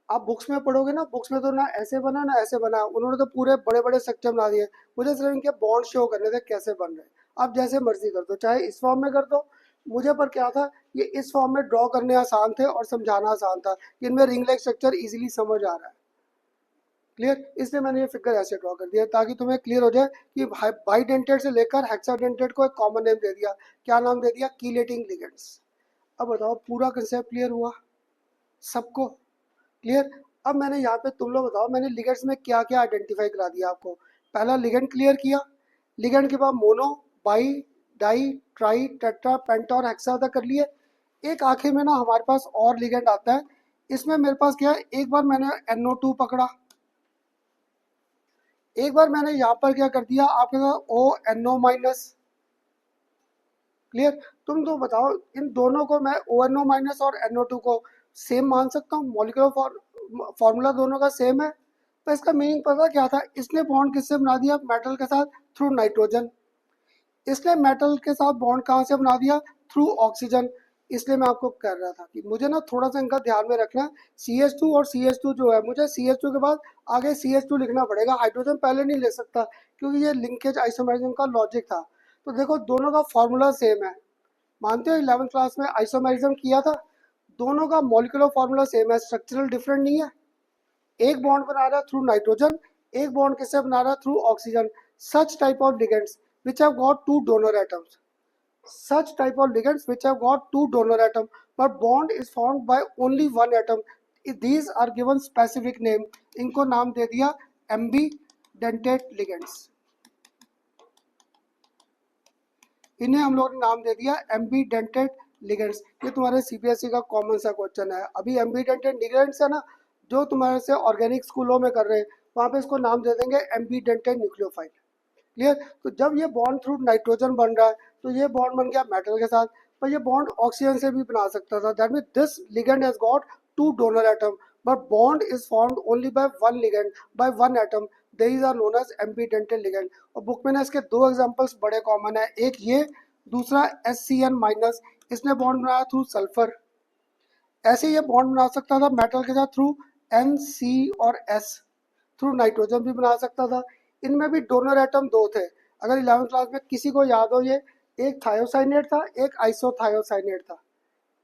आप बुक्स में पढ़ोगे ना, बुक्स में तो ना ऐसे बना ना ऐसे बना, उन्होंने तो पूरे बड़े बड़े स्ट्रक्चर बना दिए। मुझे सिर्फ इनके बॉन्ड शो करने थे कैसे बन रहे हैं। आप जैसे मर्जी कर दो, चाहे इस फॉर्म में कर दो, मुझे पर क्या था, ये इस फॉर्म में ड्रॉ करने आसान थे और समझाना आसान था। इनमें रिंग लाइक स्ट्रक्चर इजीली समझ आ रहा है। क्लियर? इसलिए मैंने ये फिगर ऐसे ड्रॉ कर दिया ताकि तुम्हें क्लियर हो जाए कि बाइडेंटेड से लेकर हेक्साडेंटेड को एक कॉमन नेम दे दिया। क्या नाम दे दिया? Chelating ligands. अब बताओ पूरा कंसेप्ट क्लियर हुआ सबको? क्लियर? अब मैंने यहाँ पे, तुम लोग बताओ, मैंने लिगेंड्स में क्या क्या आइडेंटिफाई करा दिया आपको। पहला लिगेंड क्लियर किया, लिगेंड के बाद mono, bi, di, tri, tetra, penta और हेक्सा तक कर लिए। एक आखिर में ना हमारे पास और लिगेंड आता है। इसमें मेरे पास क्या है, एक बार मैंने NO2 पकड़ा, एक बार मैंने यहाँ पर क्या कर दिया आपके साथ ONO माइनस। क्लियर? तुम तो बताओ इन दोनों को मैं ONO माइनस और NO2 को सेम मान सकता हूँ? मॉलिक्यूलर फॉर्मूला दोनों का सेम है। तो इसका मीनिंग पता क्या था, इसने बॉन्ड किससे बना दिया मेटल के साथ? Through nitrogen. इसने मेटल के साथ बॉन्ड कहाँ से बना दिया? Through oxygen. इसलिए मैं आपको कह रहा था कि मुझे ना थोड़ा सा इनका ध्यान में रखना है। CH2 और CH2 जो है, मुझे CH2 के बाद आगे CH2 लिखना पड़ेगा, हाइड्रोजन पहले नहीं ले सकता क्योंकि ये लिंकेज आइसोमेरिज्म का लॉजिक था। तो देखो दोनों का फॉर्मूला सेम है, मानते हो 11th क्लास में आइसोमेरिज्म किया था। दोनों का मॉलिक्यूलर फॉर्मूला सेम है, स्ट्रक्चरल डिफरेंट नहीं है। एक बॉन्ड बना रहा है थ्रू नाइट्रोजन, एक बॉन्ड किससे बना रहा है? Through oxygen. Such type of ligands which have got two donor atoms, such type of ligands which have got two donor atom but bond is formed by only one atom, these are given specific name। इनको नाम दे दिया एम्बीडेंटेड लिगेंड्स। इन्हें हम लोगों ने नाम दे दिया एम्बीडेंटेड लिगेंड्स। ये तुम्हारे CBSE का कॉमन सा क्वेश्चन है। अभी एम्बीडेंटेड लिगेंड्स है ना, जो तुम्हारे से ऑर्गेनिक स्कूलों में कर रहे हैं, वहाँ पे इसको नाम दे देंगे एम्बीडेंटेड न्यूक्लियोफाइल। क्लियर? तो जब ये बॉन्ड थ्रू नाइट्रोजन बन रहा है तो ये बॉन्ड बन गया मेटल के साथ, पर ये बॉन्ड ऑक्सीजन से भी बना सकता था। That mean this ligand has got two donor atom but bond is formed only by one ligand, by one atom. These are known as ambidentate ligand. और बुक में ना इसके दो एग्जांपल्स बड़े कॉमन है, एक ये, दूसरा SCN माइनस। इसने बॉन्ड बनाया थ्रू सल्फर। ऐसे ये बॉन्ड बना सकता था मेटल के साथ थ्रू NC और S। थ्रू नाइट्रोजन भी बना सकता था। इनमें भी डोनर एटम दो थे। अगर 11th क्लास में किसी को याद हो, ये एक थायोसाइनेट था, एक आइसोथायोसाइनेट था।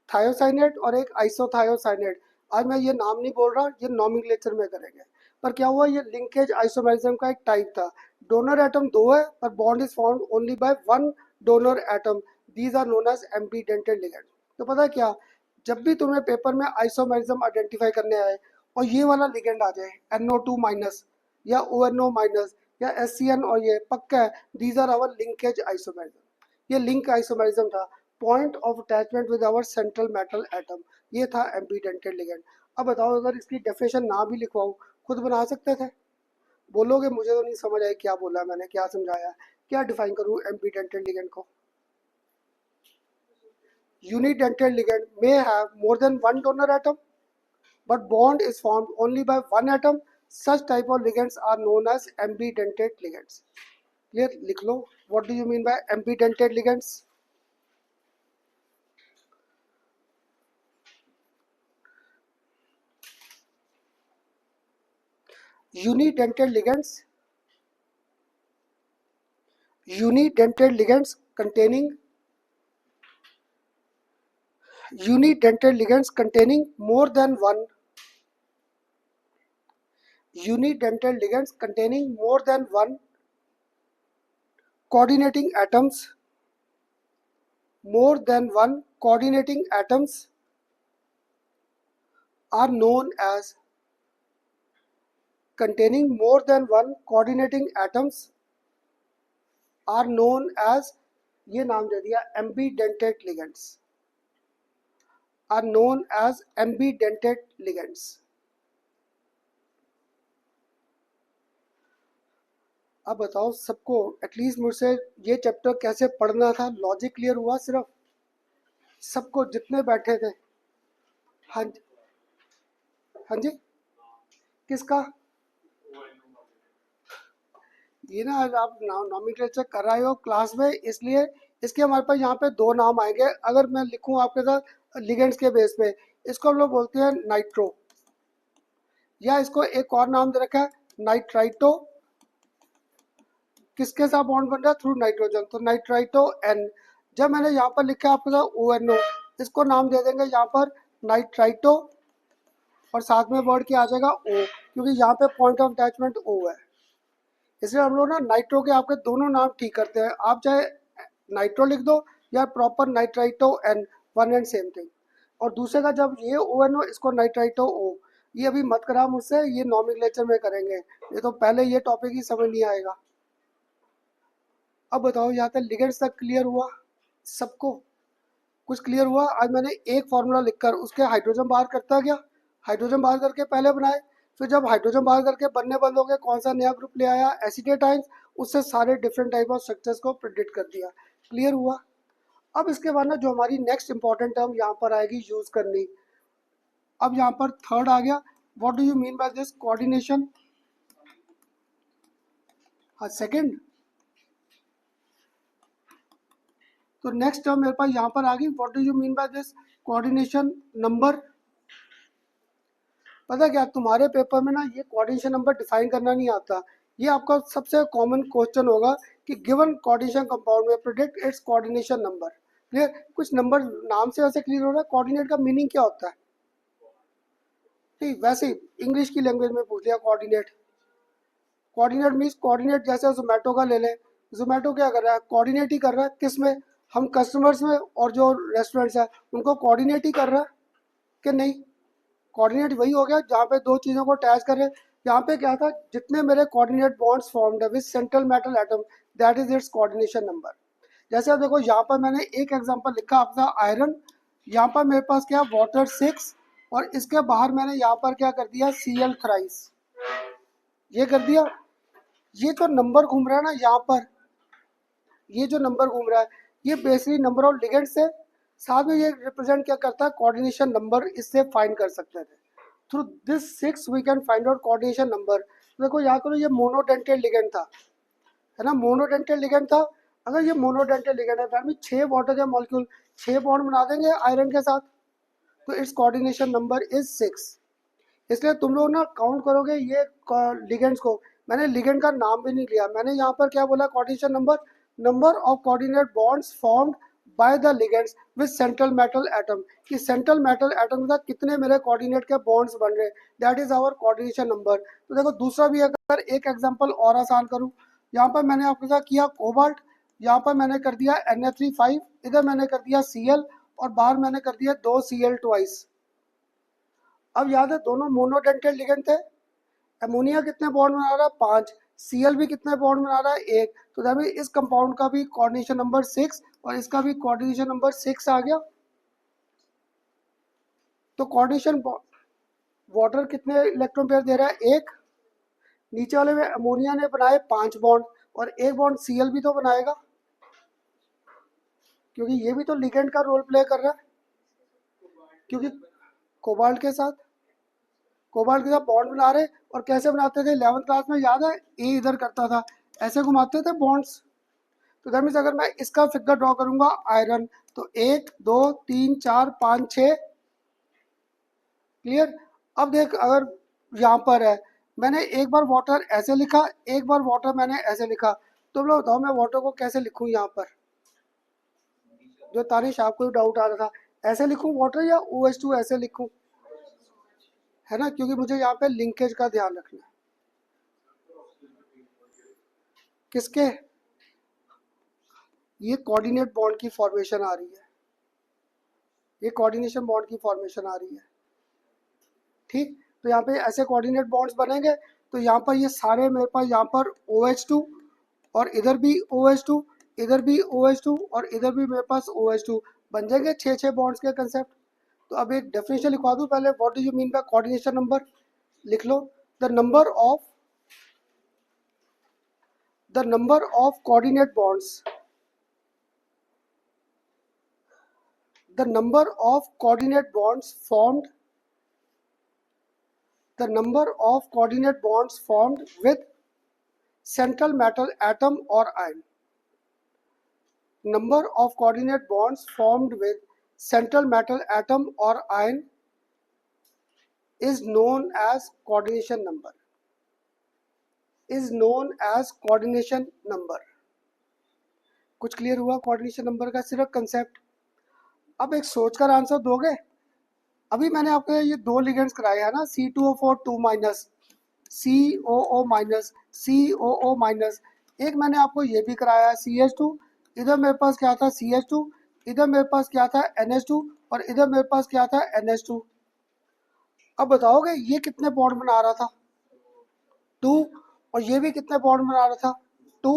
थायोसाइनेट और एक आइसोथायोसाइनेट। आज मैं ये नाम नहीं बोल रहा, ये नॉमेनक्लेचर में करेंगे। पर क्या हुआ, ये लिंकेज आइसोमेरिज्म का एक टाइप था। डोनर एटम दो है पर bond is formed only by one donor atom. These are known as ambidentate ligand. तो पता है क्या, जब भी तुम्हें पेपर में आइसोमेरिज्म आइडेंटिफाई करने आए और ये वाला लिगेंड आ जाए NO2 माइनस या ONO माइनस या SCN, और ये पक्का है these are our linkage isomerism. ये लिंक आइसोमेरिज्म था, point of attachment with our central metal atom. ये था एम्बीडेंटेड लिगेंड। अब बताओ अगर इसकी डेफिनेशन ना भी लिखवाऊं, खुद बना सकते थे? बोलोगे मुझे तो नहीं समझ आया क्या बोला मैंने, क्या समझाया, क्या डिफाइन करूं एम्बीडेंटेड लिगेंड को? Unidentate ligand may have more than one donor atom, but bond is formed only by one atom. Such type of ligands are known as ambidentate ligands. Clear? लिख लो. What do you mean by ambidentate ligands? Unidentate ligands. Unidentate ligands containing unidentate ligands containing more than one. Unidentate ligands containing more than one coordinating atoms. More than one coordinating atoms are known as containing more than one coordinating atoms are known as, ये नाम दे दिया ambidentate ligands, are known as ambidentate ligands। अब बताओ सबको एटलीस्ट मुझसे ये चैप्टर कैसे पढ़ना था, लॉजिक क्लियर हुआ सिर्फ? सबको जितने बैठे थे? हाँ जी, हाँ जी, किसका? ये ना आज आप नॉमेनक्लेचर कर रहे हो क्लास में, इसलिए इसके हमारे पास यहाँ पे दो नाम आएंगे। अगर मैं लिखूँ आपके साथ लिगेंड्स के बेस पे, इसको हम लोग बोलते हैं नाइट्रो, या इसको एक और नाम दे रखा है नाइट्राइटो। किसके साथ बॉन्ड बन रहा है? थ्रू नाइट्रोजन, तो नाइट्राइटो एन। जब मैंने यहाँ पर लिखा है आपके साथ ONO, इसको नाम दे देंगे यहाँ पर नाइट्राइटो, और साथ में वर्ड क्या आ जाएगा? O, क्योंकि यहाँ पे पॉइंट ऑफ अटैचमेंट O है। इसलिए हम लोग ना नाइट्रो के आपके दोनों नाम ठीक करते हैं। आप चाहे नाइट्रो लिख दो या proper nitrito N, one and same thing. और दूसरे का जब ये ONO, इसको नाइट्राइटो O। ये अभी मत करा मुझसे, ये नॉमेनक्लेचर में करेंगे, ये तो पहले ये टॉपिक ही समझ नहीं आएगा। अब बताओ यहाँ तक लिगेंड्स तक क्लियर हुआ सबको? कुछ क्लियर हुआ? आज मैंने एक फार्मूला लिखकर उसके हाइड्रोजन बाहर करता गया, हाइड्रोजन बाहर करके पहले बनाए, फिर जब हाइड्रोजन बाहर करके बनने बंद हो गए, कौन सा नया ग्रुप ले आया? एसिटेट आयंस, उससे सारे डिफरेंट टाइप ऑफ स्ट्रक्चर्स को प्रिडिक्ट कर दिया। क्लियर हुआ? अब इसके बाद ना जो हमारी नेक्स्ट इंपॉर्टेंट टर्म यहाँ पर आएगी यूज करनी। अब यहाँ पर थर्ड आ गया, what do you mean by this? Coordination. हाँ, सेकंड। तो नेक्स्ट टर्म मेरे पास यहाँ पर आ गई, what do you mean by this? Coordination number. पता क्या, तुम्हारे पेपर में ना ये कोऑर्डिनेशन नंबर डिफाइन करना नहीं आता। ये आपका सबसे कॉमन क्वेश्चन होगा कि गिवन कोऑर्डिनेशन कंपाउंड में predict it's coordination number. Clear? कुछ नंबर नाम से वैसे क्लियर हो रहा है, कोऑर्डिनेट का मीनिंग क्या होता है? ठीक, वैसे ही इंग्लिश की लैंग्वेज में पूछ लिया कोऑर्डिनेट। कोऑर्डिनेट मीन्स कोऑर्डिनेट, जैसे जोमेटो का ले लें, जोमेटो क्या कर रहा है? कोऑर्डिनेट ही कर रहा है। किस में? हम कस्टमर्स में, और जो रेस्टोरेंट्स है उनको कोऑर्डिनेट ही कर रहा है कि नहीं? कोऑर्डिनेट वही हो गया जहाँ पे दो चीज़ों को अटैच करें। यहाँ पे क्या था? जितने मेरे कोऑर्डिनेट बॉन्ड्स फॉर्म्ड है with central metal atom, that is it's coordination number. जैसे आप देखो यहाँ पर मैंने एक एग्जांपल लिखा आपका आयरन, यहाँ पर मेरे पास क्या? वाटर 6, और इसके बाहर मैंने यहाँ पर क्या कर दिया? Cl थ्राइस, ये कर दिया। ये जो नंबर घूम रहा है ना यहाँ पर, ये जो नंबर घूम रहा है, ये बेसिकली नंबर ऑफ लिगेंड्स है। साथ में ये रिप्रेजेंट क्या करता है? Coordination number. इससे फाइंड कर सकते थे। Through this 6 we can find out coordination number. देखो यहाँ करो, ये मोनोडेंटेड लिगेंड था, है ना? मोनोडेंटेड लिगेंड था। अगर ये मोनोडेंटेड लिगेंड है, दैट मीन 6 वाटर के मॉलिक्यूल 6 बॉन्ड बना देंगे आयरन के साथ, तो इट्स कोऑर्डिनेशन नंबर इज 6। इसलिए तुम लोग ना काउंट करोगे ये लिगेंड्स को। मैंने लिगेंड का नाम भी नहीं लिया, मैंने यहाँ पर क्या बोला? Coordination number, number of coordinate bonds formed by the ligands with central metal atom, कि सेंट्रल मेटल एटम के साथ कितने मेरे कोऑर्डिनेट के बॉन्ड्स बन रहे, that is our coordination number. तो देखो दूसरा भी, अगर एक एग्जांपल और आसान करूँ, यहाँ पर मैंने आपके साथ किया कोबाल्ट, यहाँ पर मैंने कर दिया Na3 5, इधर मैंने कर दिया Cl, और बाहर मैंने कर दिया 2 Cl ट्वाइस। अब याद है दोनों मोनोडेंटेड लिगेंड थे। अमोनिया कितने बॉन्ड बना रहा है? 5। Cl भी कितने बॉन्ड बना रहा है? 1। तो दैट मीन इस कंपाउंड का भी कोऑर्डिनेशन नंबर 6 और इसका भी कोऑर्डिनेशन नंबर 6 आ गया। तो कोऑर्डिनेशन वाटर कितने इलेक्ट्रॉन पेयर दे रहा है? 1। नीचे वाले में अमोनिया ने बनाए 5 बॉन्ड, और 1 बॉन्ड Cl भी तो बनाएगा, क्योंकि ये भी तो लिगेंड का रोल प्ले कर रहा है। क्योंकि कोबाल्ट के साथ, कोबाल्ट के साथ बॉन्ड बना रहे, और कैसे बनाते थे? 11th क्लास में याद है? ए इधर करता था, ऐसे घुमाते थे बॉन्ड्स। तो दैट मीन्स अगर मैं इसका फिगर ड्रॉ करूंगा आयरन, तो 1 2 3 4 5 6। क्लियर? अब देख, अगर यहाँ पर है, मैंने एक बार वाटर ऐसे लिखा, एक बार वाटर मैंने ऐसे लिखा, तो लोग बताओ मैं वाटर को कैसे लिखूं? यहाँ पर जो तारिश आपको डाउट आ रहा था, ऐसे लिखूं वाटर या OH2 ऐसे लिखूं? है ना, क्योंकि मुझे यहाँ पे लिंकेज का ध्यान रखना है। किसके? ये कोऑर्डिनेट बॉन्ड की फॉर्मेशन आ रही है, ये कोऑर्डिनेशन बॉन्ड की फॉर्मेशन आ रही है। ठीक, तो यहाँ पे ऐसे कोऑर्डिनेट बॉन्ड्स बनेंगे, तो यहाँ पर ये सारे मेरे पास यहाँ पर OH2, और इधर भी OH2, इधर भी OH2, और इधर भी मेरे पास OH2, बन जाएंगे 6 बॉन्ड्स के कंसेप्ट। तो अब एक डेफिनेशन लिखवा दूँ पहले, what do you mean by coordination number? लिख लो, the number of coordinate bonds, the number of coordinate bonds formed, the number of coordinate bonds formed with central metal atom or ion. Number of coordinate bonds formed with central metal atom or ion is known as coordination number. Is known as coordination number. कुछ क्लियर हुआ कोऑर्डिनेशन नंबर का सिर्फ कंसेप्ट? अब एक सोचकर आंसर दोगे? अभी मैंने आपको ये दो लिगेंड्स कराए हैं ना, C2O4 2 minus, COO minus, COO minus. एक मैंने आपको ये भी कराया है CH2, इधर मेरे पास क्या था CH2, इधर मेरे पास क्या था NH2 और इधर मेरे पास क्या था NH2। अब बताओगे ये कितने बॉन्ड बना रहा था? 2। और ये भी कितने बॉन्ड बना रहा था? 2।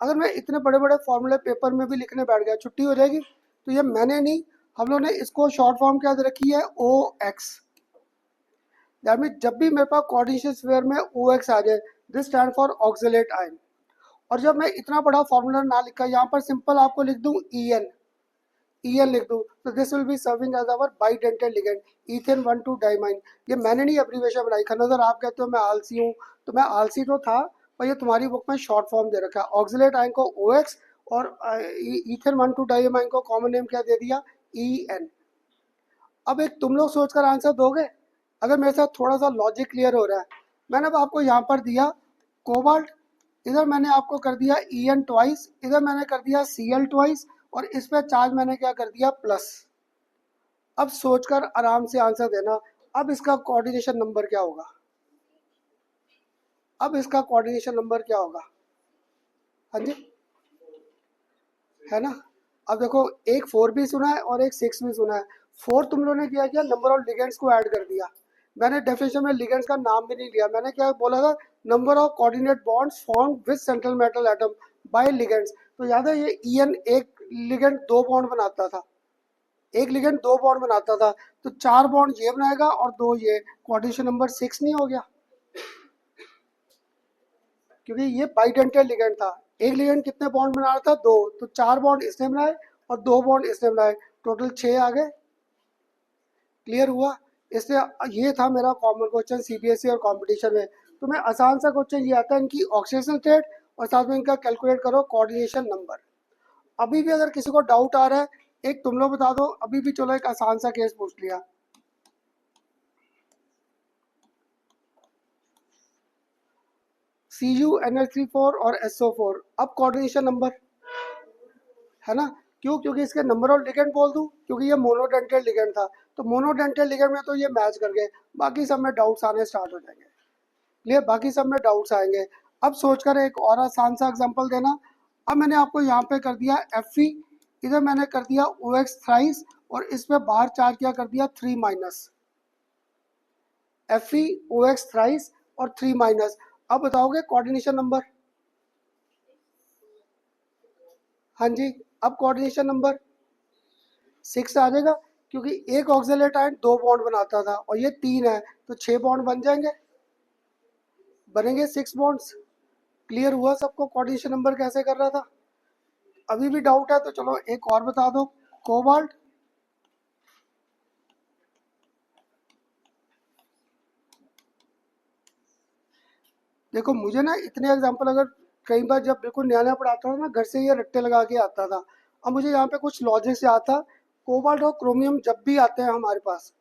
अगर मैं इतने बड़े बड़े फॉर्मूले पेपर में भी लिखने बैठ गया, छुट्टी हो जाएगी। तो ये मैंने नहीं, हम लोग ने इसको शॉर्ट फॉर्म क्या रखी है, OX। दैट मीन जब भी मेरे पास कोऑर्डिनेशन स्फीयर में OX आ जाए, this stand for oxalate ion. और जब मैं इतना बड़ा फॉर्मूला ना लिखा, यहाँ पर सिंपल आपको लिख दूँ EN लिख दूँ, तो this will be serving as our bidentate ligand, ethane 1,2 diamine. ये मैंने नहीं एब्रीविएशन बनाई। खनोदर आप कहते हो मैं आलसी हूँ, तो मैं आलसी तो था, पर ये तुम्हारी बुक में शॉर्ट फॉर्म दे रखा है। ऑक्सिलेट आयन को OX और ईथेन 1,2 डाइमाइन को कॉमन नेम क्या दे दिया, EN। अब एक तुम लोग सोचकर आंसर दोगे अगर मेरे साथ थोड़ा सा लॉजिक क्लियर हो रहा है। मैंने अब आपको यहाँ पर दिया कोबाल्ट, इधर मैंने आपको कर दिया EN ट्वाइस, इधर मैंने कर दिया Cl ट्वाइस, और इस पर चार्ज मैंने क्या कर दिया, प्लस। अब सोचकर आराम से आंसर देना। अब इसका कोऑर्डिनेशन नंबर क्या होगा? अब इसका कोऑर्डिनेशन नंबर क्या होगा? हाँ जी, है ना? अब देखो, एक 4 भी सुना है और एक 6 भी सुना है। 4 तुम लोगों ने क्या किया, नंबर ऑफ लिगेंड्स को ऐड कर दिया। मैंने डेफिनेशन में लिगेंड्स का नाम भी नहीं लिया, मैंने क्या बोला था, number of coordinate bonds formed with central metal atom by ligands. तो याद है ये EN एक लिगेंड 2 बॉन्ड बनाता था, एक लिगेंड 2 बॉन्ड बनाता था, तो 4 बॉन्ड ये बनाएगा और 2 ये, कोऑर्डिनेशन नंबर 6 नहीं हो गया? क्योंकि ये बाइडेंटल लिगेंड था। एक लिगेंड कितने बॉन्ड बना रहा था, 2, तो 4 बॉन्ड इसने बनाए और 2 बॉन्ड इसने बनाए, टोटल 6 आ गए। क्लियर हुआ? इसलिए ये था मेरा कॉमन क्वेश्चन CBSE और कंपटीशन में। तो मैं आसान सा क्वेश्चन ये आता है इनकी ऑक्सीडेशन स्टेट और साथ में इनका कैलकुलेट करो कोऑर्डिनेशन नंबर। अभी भी अगर किसी को डाउट आ रहा है, एक तुम लोग बता दो, अभी भी चलो एक आसान सा केस पूछ लिया। CuNH3 4 और SO4, अब कोऑर्डिनेशन नंबर है ना? क्यों? क्योंकि इसके नंबर ऑफ लिगेंड बोल दूं, क्योंकि ये मोनोडेंटल लिगेंड था, तो मोनोडेंटल लिगेंड में तो ये मैच कर गए, बाकी सब में डाउट्स आने स्टार्ट हो जाएंगे। क्लियर? बाकी सब में डाउट्स आएंगे। अब सोचकर एक और आसान सा एग्जांपल देना। अब मैंने आपको यहाँ पे कर दिया Fe, इधर मैंने कर दिया OX थ्राइस, और इस पे बाहर चार्ज क्या कर दिया, 3 माइनस। Fe OX थ्राइस और 3 माइनस। अब बताओगे कोऑर्डिनेशन नंबर? हाँ जी, अब कोऑर्डिनेशन नंबर 6 आ जाएगा, क्योंकि एक ऑक्सिलेट आयन 2 बॉन्ड बनाता था और ये 3 है, तो 6 बॉन्ड बन जाएंगे, बनेंगे 6 बॉन्ड्स। क्लियर हुआ सबको कोऑर्डिनेशन नंबर कैसे कर रहा था? अभी भी डाउट है तो चलो एक और बता दो, कोबाल्ट। देखो मुझे ना इतने एग्जांपल, अगर कई बार जब बिल्कुल नया नया पढ़ाता था ना, घर से ये रट्टे लगा के आता था। अब मुझे यहाँ पे कुछ लॉजिक से आता। कोबाल्ट और क्रोमियम जब भी आते हैं हमारे पास,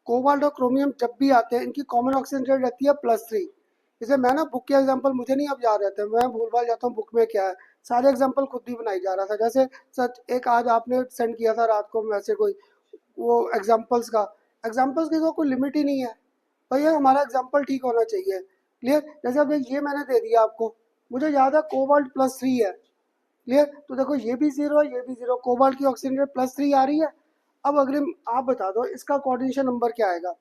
कोबाल्ट और क्रोमियम जब भी आते हैं, इनकी कॉमन ऑक्सीजन रेट रहती है +3। इसे मैं ना बुक के एग्जांपल मुझे नहीं अब याद रहते, मैं भूल भाल जाता हूँ बुक में क्या है। सारे एग्जांपल खुद ही बनाई जा रहा था। जैसे सच एक आज आपने सेंड किया था रात को मैसेज कोई, वो एग्जांपल्स की तो कोई लिमिट ही नहीं है। भैया हमारा एग्जांपल ठीक होना चाहिए। क्लियर? जैसे अब ये मैंने दे दिया आपको, मुझे याद है कोबाल्ट +3 है। क्लियर? तो देखो ये भी 0 है, ये भी 0, कोबाल्ट की ऑक्सीजन रेट +3 आ रही है। अब अगले आप बता दो इसका कोऑर्डिनेशन नंबर क्या आएगा?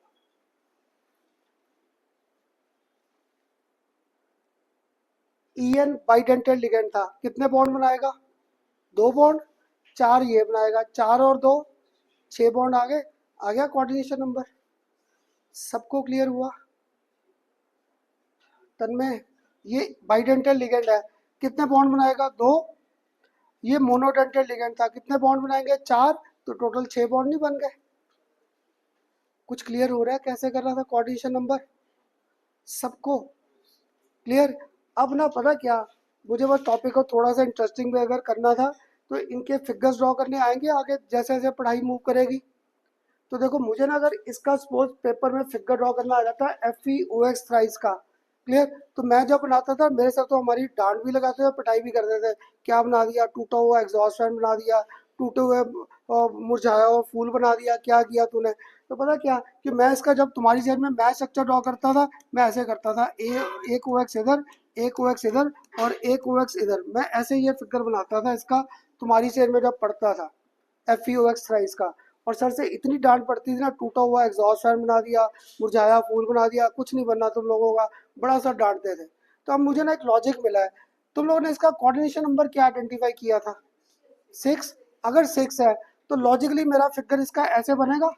EN बाइडेंटल लिगेंड था, कितने बॉन्ड बनाएगा, 2 बॉन्ड, 4 ये बनाएगा, 4 और 2 6 बॉन्ड आ गए, आ गया कोऑर्डिनेशन नंबर। सबको क्लियर हुआ? तन्मय, ये बाइडेंटल लिगेंड है, कितने बॉन्ड बनाएगा, 2। ये मोनोडेंटल लिगेंड था, कितने बॉन्ड बनाएंगे, 4, तो टोटल 6 बॉन्ड नहीं बन गए? कुछ क्लियर हो रहा है कैसे कर रहा था कोऑर्डिनेशन नंबर सबको? क्लियर? अब ना पता क्या, मुझे बस टॉपिक को थोड़ा सा इंटरेस्टिंग भी अगर करना था, तो इनके फिगर्स ड्रॉ करने आएंगे आगे जैसे जैसे पढ़ाई मूव करेगी। तो देखो मुझे ना अगर इसका सपोज पेपर में फिगर ड्रॉ करना आ जाता है FEOX थ्राइस का, क्लियर, तो मैं जब बनाता था मेरे साथ तो हमारी डांट भी लगाते थे और पिटाई भी करते थे। क्या बना दिया, टूटा हुआ एग्जॉस्ट फैन बना दिया, टूटे हुए मुरझाया हुआ फूल बना दिया, क्या किया तूने। तो पता क्या कि मैं इसका जब तुम्हारी जेल में मैं स्ट्रक्चर ड्रॉ करता था, मैं ऐसे करता था, एक OX इधर, एक OX इधर और एक OX इधर, मैं ऐसे ये फिगर बनाता था इसका तुम्हारी शेर में जब पढ़ता था FEOX थ्राइस का। और सर से इतनी डांट पड़ती थी ना, टूटा हुआ एग्जॉस्ट फैन बना दिया, मुरझाया फूल बना दिया, कुछ नहीं बनना तुम लोगों का, बड़ा सा डांटते थे। तो अब मुझे ना एक लॉजिक मिला है, तुम लोगों ने इसका कोऑर्डिनेशन नंबर क्या आइडेंटिफाई किया था, 6। अगर 6 है तो लॉजिकली मेरा फिगर इसका ऐसे बनेगा,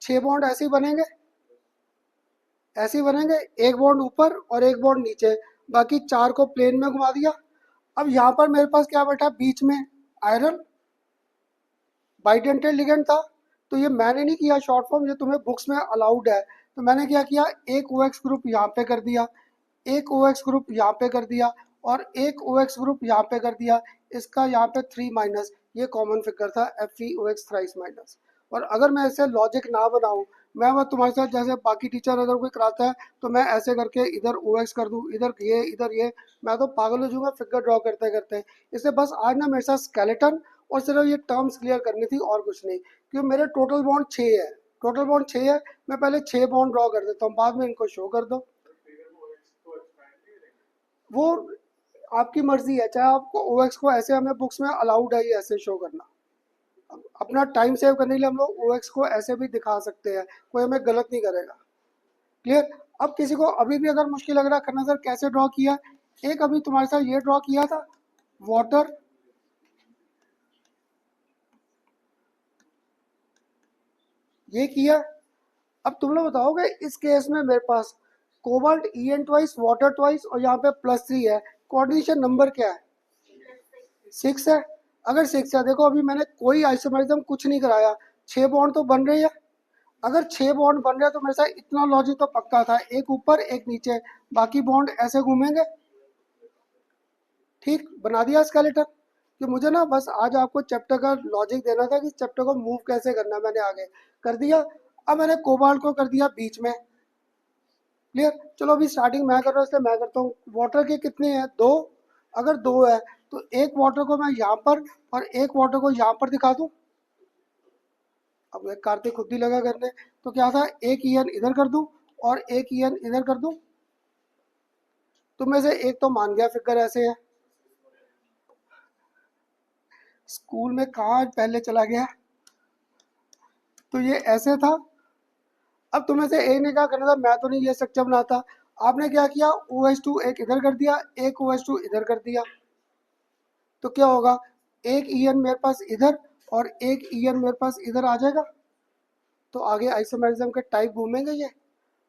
6 बॉन्ड ऐसे ही बनेंगे, ऐसे ही बनेंगे, एक बॉन्ड ऊपर और एक बॉन्ड नीचे, बाकी 4 को प्लेन में घुमा दिया। अब यहाँ पर मेरे पास क्या बैठा बीच में, आयरन, बाइडेंटेड लिगेंड था। तो ये मैंने नहीं किया शॉर्ट फॉर्म, ये तुम्हें बुक्स में अलाउड है। तो मैंने क्या किया, एक OX ग्रुप यहाँ पे कर दिया, एक OX ग्रुप यहाँ पे कर दिया और एक OX ग्रुप यहाँ पे कर दिया। इसका यहाँ पे 3 माइनस, ये कॉमन फिगर था FeOX थ्राइस माइनस। और अगर मैं ऐसे लॉजिक ना बनाऊं, मैं तुम्हारे साथ जैसे बाकी टीचर अगर कोई कराता है तो मैं ऐसे करके इधर OX कर दूं, इधर ये, मैं तो पागल हो जाऊंगा फिगर ड्रॉ करते करते। इसलिए बस आज ना मेरे साथ स्केलेटन और सिर्फ ये टर्म्स क्लियर करनी थी और कुछ नहीं, क्योंकि मेरे टोटल बॉन्ड 6 है, टोटल बॉन्ड 6 है। मैं पहले 6 बॉन्ड ड्रॉ कर देता हूँ, बाद में इनको शो कर दो। वो आपकी मर्जी है, चाहे आपको OX को ऐसे, हमें बुक्स में अलाउड है ये ऐसे शो करना। अपना टाइम सेव करने के लिए हम लोग OX को ऐसे भी दिखा सकते हैं, कोई हमें गलत नहीं करेगा, क्लियर। अब किसी को अभी भी अगर मुश्किल लग रहा है करना, सर कैसे ड्रॉ किया, एक अभी तुम्हारे साथ ये ड्रॉ किया था, वाटर, ये किया। अब तुम लोग बताओगे इस केस में मेरे पास cobalt En twice, water twice और यहाँ पे +3 है, कोऑर्डिनेशन नंबर क्या है, 6 है। अगर 6 है, देखो अभी मैंने कोई आइसोमरिज्म कुछ नहीं कराया, 6 बॉन्ड तो बन रही है। अगर 6 बॉन्ड बन रहे हैं तो मेरे साथ इतना लॉजिक तो पक्का था, एक ऊपर एक नीचे, बाकी बॉन्ड ऐसे घूमेंगे। ठीक बना दिया स्केलेटन। कि मुझे ना बस आज आपको चैप्टर का लॉजिक देना था कि चैप्टर को मूव कैसे करना है, मैंने आगे कर दिया। अब मैंने कोबाल्ट को कर दिया बीच में, क्लियर। चलो अभी स्टार्टिंग मैं कर रहा हूँ इसलिए मैं करता हूँ। वाटर के कितने हैं, 2। अगर 2 है तो एक वाटर को मैं यहाँ पर और एक वाटर को यहाँ पर दिखा दूँ। अब एक कार्तिक खुद ही लगा करने, तो क्या था, एक EN इधर कर दूँ और एक EN इधर कर दूँ। तुम में से एक तो मान गया फिगर ऐसे है, स्कूल में कहाँ पहले चला गया। तो ये ऐसे था। अब तुम्हें से एक ने क्या करना था, मैं तो नहीं ये स्ट्रक्चर बनाता। आपने क्या किया, OH2 एक इधर कर दिया, एक OH2 इधर कर दिया। तो क्या होगा, एक EN मेरे पास इधर और एक EN मेरे पास इधर आ जाएगा। तो आगे आइसोमेरिज्म के टाइप घूमेंगे ये।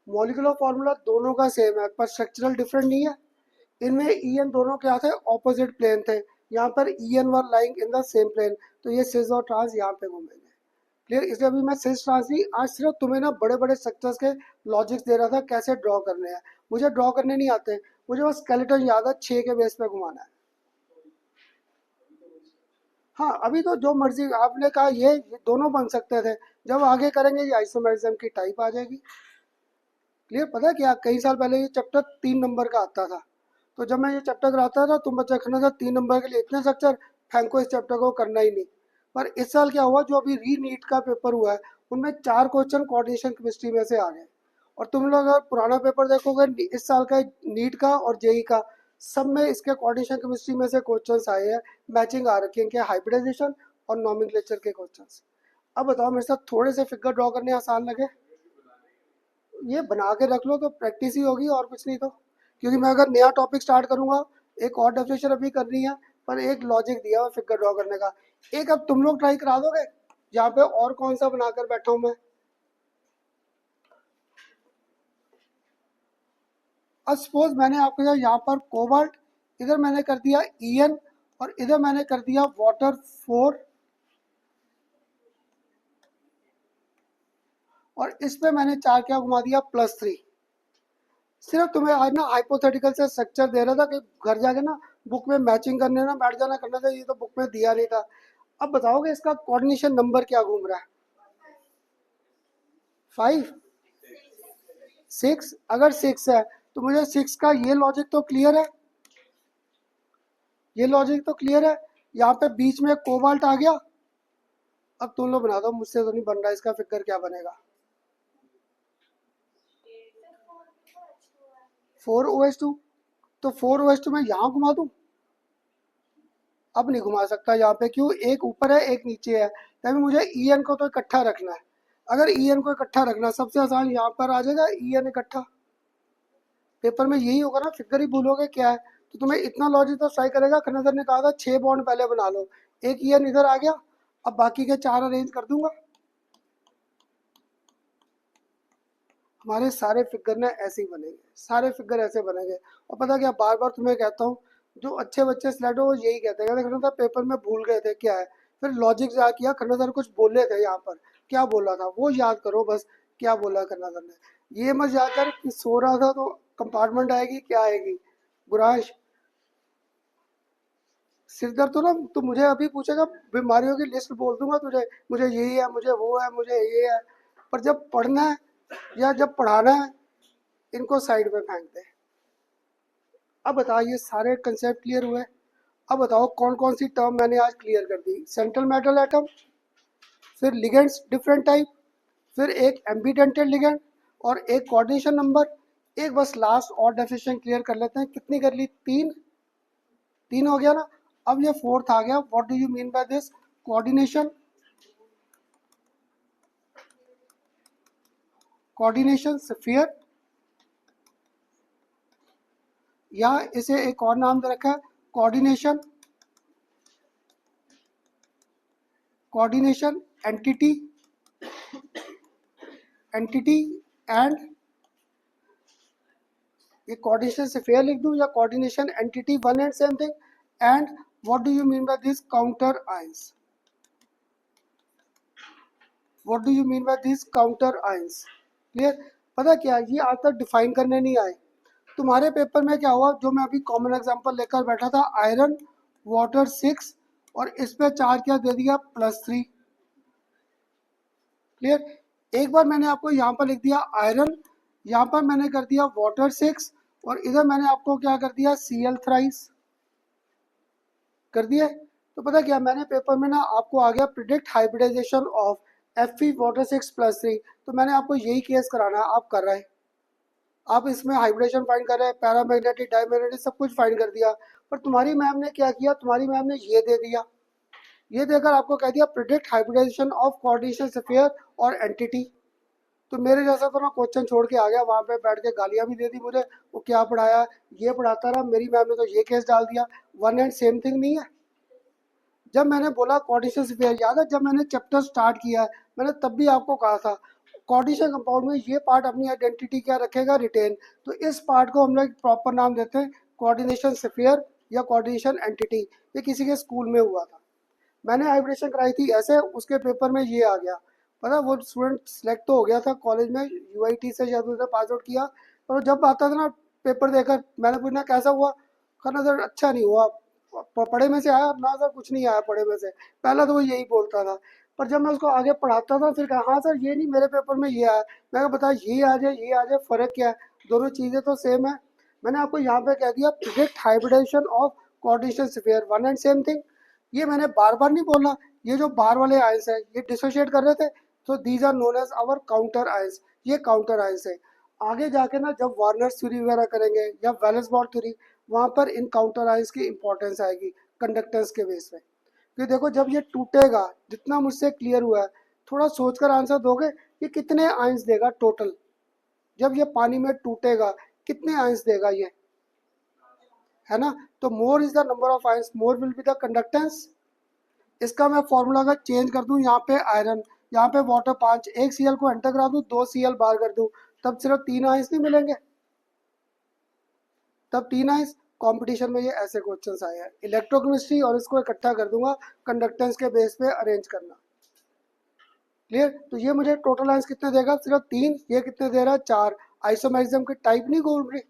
मॉलिक्यूलर फॉर्मूला दोनों का सेम है पर स्ट्रक्चरल डिफरेंट नहीं है। इनमें EN दोनों क्या थे, ऑपोजिट प्लेन थे। यहाँ पर EN were lying in the same plane, तो ये सिस और ट्रांस यहाँ पे घूमेंगे, क्लियर। इसलिए अभी मैं सिस ट्रांस नहीं, आज सिर्फ तुम्हें ना बड़े बड़े स्ट्रक्चर्स के लॉजिक्स दे रहा था कैसे ड्रॉ करने हैं। मुझे ड्रॉ करने नहीं आते, मुझे बस स्केलेटन याद है, 6 के बेस पे घुमाना है। हाँ अभी तो जो मर्जी आपने कहा, ये दोनों बन सकते थे, जब आगे करेंगे ये आइसोमेरिज्म की टाइप आ जाएगी, क्लियर। पता है क्या, कई साल पहले ये चैप्टर 3 नंबर का आता था, तो जब मैं ये चैप्टर कराता था तुम बच्चा रखना था 3 नंबर के लिए इतने स्ट्रक्चर, फेंको इस चैप्टर को करना ही नहीं। पर इस साल क्या हुआ, जो अभी री नीट का पेपर हुआ है उनमें 4 क्वेश्चन कोऑर्डिनेशन केमिस्ट्री में से आ गए। और तुम लोग अगर पुराना पेपर देखोगे इस साल का नीट का और जेई का, सब में इसके कोऑर्डिनेशन केमिस्ट्री में से क्वेश्चंस आए हैं, मैचिंग आ रखी है इनके हाइब्रिडाइजेशन और नॉमेनक्लेचर के क्वेश्चंस। अब बताओ मेरे साथ थोड़े से फिगर ड्रॉ करने आसान लगे, ये बना के रख लो तो प्रैक्टिस ही होगी और कुछ नहीं तो। क्योंकि मैं अगर नया टॉपिक स्टार्ट करूंगा, एक और डेफिनेशन अभी करनी है, पर एक लॉजिक दिया हुआ फिगर ड्रॉ करने का। एक अब तुम लोग ट्राई करा दोगे, यहाँ पे और कौन सा बनाकर बैठा हूँ मैं। अब सपोज मैंने आपको यहाँ पर कोबाल्ट, इधर मैंने कर दिया EN और इधर मैंने कर दिया वाटर 4, और इस पे मैंने 4 क्या घुमा दिया, +3। सिर्फ तुम्हें आज ना हाइपोथेटिकल से स्ट्रक्चर दे रहा था कि घर जाके ना बुक में मैचिंग करने ना बैठ जाना करना था, ये तो बुक में दिया नहीं था। अब बताओगे इसका कोऑर्डिनेशन नंबर क्या घूम रहा है? 5, 6? अगर 6 है तो मुझे 6 का ये लॉजिक तो क्लियर है, ये लॉजिक तो क्लियर है। यहाँ पे बीच में कोबाल्ट आ गया। अब तुम लोग बना दो, मुझसे तो नहीं बन रहा, इसका फिगर क्या बनेगा? 4OH2। तो 4OH2 में यहाँ घुमा दूँ? अब नहीं घुमा सकता यहाँ पे, क्यों? एक ऊपर है एक नीचे है, तभी मुझे EN को तो इकट्ठा रखना है। अगर EN को इकट्ठा रखना सबसे आसान यहाँ पर आ जाएगा, EN इकट्ठा। पेपर में यही होगा ना, फिगर ही भूलोगे क्या है? तो तुम्हें इतना लॉजिक तो ट्राई करेगा। खनजर ने कहा था 6 बॉन्ड पहले बना लो, एक EN इधर आ गया, अब बाकी के 4 अरेंज कर दूंगा। हमारे सारे फिगर ना ऐसे ही बनेंगे, सारे फिगर ऐसे बनेंगे। और पता क्या, बार बार तुम्हें कहता हूँ, जो अच्छे बच्चे स्लेट हो वो यही कहते हैं, कहते खन्ना पेपर में भूल गए थे क्या है। फिर लॉजिक याद किया, खन्ना सर कुछ बोले थे यहाँ पर, क्या बोला था वो याद करो बस, क्या बोला खन्ना सर ने। ये मत याद कर कि सो रहा था तो कंपार्टमेंट आएगी क्या आएगी। बुरांश, सिर दर्द तो ना तू मुझे अभी पूछेगा, बीमारियों की लिस्ट बोल दूंगा तुझे, मुझे यही है, मुझे वो है, मुझे ये है। पर जब पढ़ना है या जब पढ़ाना है, इनको साइड में फेंक दे। अब बताओ, ये सारे कंसेप्ट क्लियर हुए? अब बताओ कौन कौन सी टर्म मैंने आज क्लियर कर दी। सेंट्रल मेटल एटम, फिर लिगेंड्स डिफरेंट टाइप, फिर एक एम्बीडेंटेड लिगेंड, और एक कोऑर्डिनेशन नंबर। एक बस लास्ट और डेफिनेशन क्लियर कर लेते हैं, कितनी कर ली? 3। 3 हो गया ना। अब ये फोर्थ आ गया, what do you mean by this? Coordination. Coordination sphere, या इसे एक और नाम दे रखा है, coordination, coordination entity, entity and, ये कोऑर्डिनेशन स्फीयर लिख दूं या coordination entity, one and same thing. And what do you mean by this? Counter ions. What do you mean by this? Counter ions. Clear? पता क्या, ये आज तक डिफाइन करने नहीं आए। तुम्हारे पेपर में क्या हुआ, जो मैं अभी कॉमन एग्जांपल लेकर बैठा था, आयरन वाटर 6, और इस पे चार्ज क्या दे दिया? +3। क्लियर? एक बार मैंने आपको यहाँ पर लिख दिया आयरन, यहाँ पर मैंने कर दिया वाटर 6, और इधर मैंने आपको क्या कर दिया? Cl थ्राइस कर दिए। तो पता क्या, मैंने पेपर में ना आपको आ गया predict hybridization of Fe water 6+3। तो मैंने आपको यही केस कराना है, आप कर रहे हैं। आप इसमें हाइब्रिडेशन फाइंड कर रहे हैं, पैरामैग्नेटिक डायमैग्नेटिक सब कुछ फाइंड कर दिया। पर तुम्हारी मैम ने क्या किया, तुम्हारी मैम ने ये दे दिया, ये देकर आपको कह दिया predict hybridization of coordination sphere और एंटिटी। तो मेरे जैसा तो ना क्वेश्चन छोड़ के आ गया, वहाँ पे बैठ के गालियाँ भी दे दी मुझे, वो क्या पढ़ाया, ये पढ़ाता रहा, मेरी मैम ने तो ये केस डाल दिया। वन एंड सेम थिंग नहीं है। जब मैंने बोला कोऑर्डिनेशन स्फीयर, याद है जब मैंने चैप्टर स्टार्ट किया, मैंने तब भी आपको कहा था कोऑर्डिनेशन कंपाउंड में ये पार्ट अपनी आइडेंटिटी क्या रखेगा? रिटेन। तो इस पार्ट को हम लोग प्रॉपर नाम देते हैं कोऑर्डिनेशन स्फीयर या कोऑर्डिनेशन एंटिटी। ये किसी के स्कूल में हुआ था, मैंने हाइब्रिडेशन कराई थी ऐसे, उसके पेपर में ये आ गया। पता, वो स्टूडेंट सेलेक्ट तो हो गया था कॉलेज में, UIT से शायद उसने पास आउट किया, पर जब आता था ना पेपर देकर, मैंने पूछना कैसा हुआ, कहना सर अच्छा नहीं हुआ, पढ़े में से आया ना सर, कुछ नहीं आया पढ़े में से। पहला तो वो यही बोलता था। पर जब मैं उसको आगे पढ़ाता था, फिर कहा हाँ सर ये नहीं, मेरे पेपर में ये आया। मैं कहा बता, ये आ जाए ये आ जाए, फ़र्क क्या है? दोनों चीज़ें तो सेम है। मैंने आपको यहाँ पे कह दिया predict hybridization of coordination sphere, one and same thing. ये मैंने बार बार नहीं बोला। ये जो बार वाले आयंस है ये डिसोशिएट कर रहे थे, तो these are known as our counter ions. ये काउंटर आयंस है। आगे जाके ना जब वार्नर थ्योरी वगैरह करेंगे या वेलेस बॉर्ड थ्योरी, वहाँ पर इन काउंटर आयंस की इंपॉर्टेंस आएगी कंडक्टेंस के बेस पे। कि देखो जब ये टूटेगा, जितना मुझसे क्लियर हुआ है, थोड़ा सोचकर आंसर दोगे, ये कितने आयंस देगा टोटल? जब ये पानी में टूटेगा कितने आयंस देगा ये, है ना? तो more is the number of ions, more will be the conductance. इसका मैं फॉर्मूला अगर चेंज कर दूं, यहाँ पे आयरन, यहाँ पे वाटर 5, एक Cl को एंटर करा दूं, 2 Cl बाहर कर दूं, तब सिर्फ 3 आयंस नहीं मिलेंगे? तब 3 आयंस। कंपटीशन में ये ऐसे क्वेश्चंस आए हैं इलेक्ट्रोकेमिस्ट्री, और इसको इकट्ठा कर दूंगा कंडक्टेंस के बेस पे अरेंज करना। क्लियर? तो ये मुझे टोटल आयंस कितने देगा? सिर्फ 3। ये कितने दे रहा है? 4। आइसोमेरिज्म की टाइप नहीं घूम रही,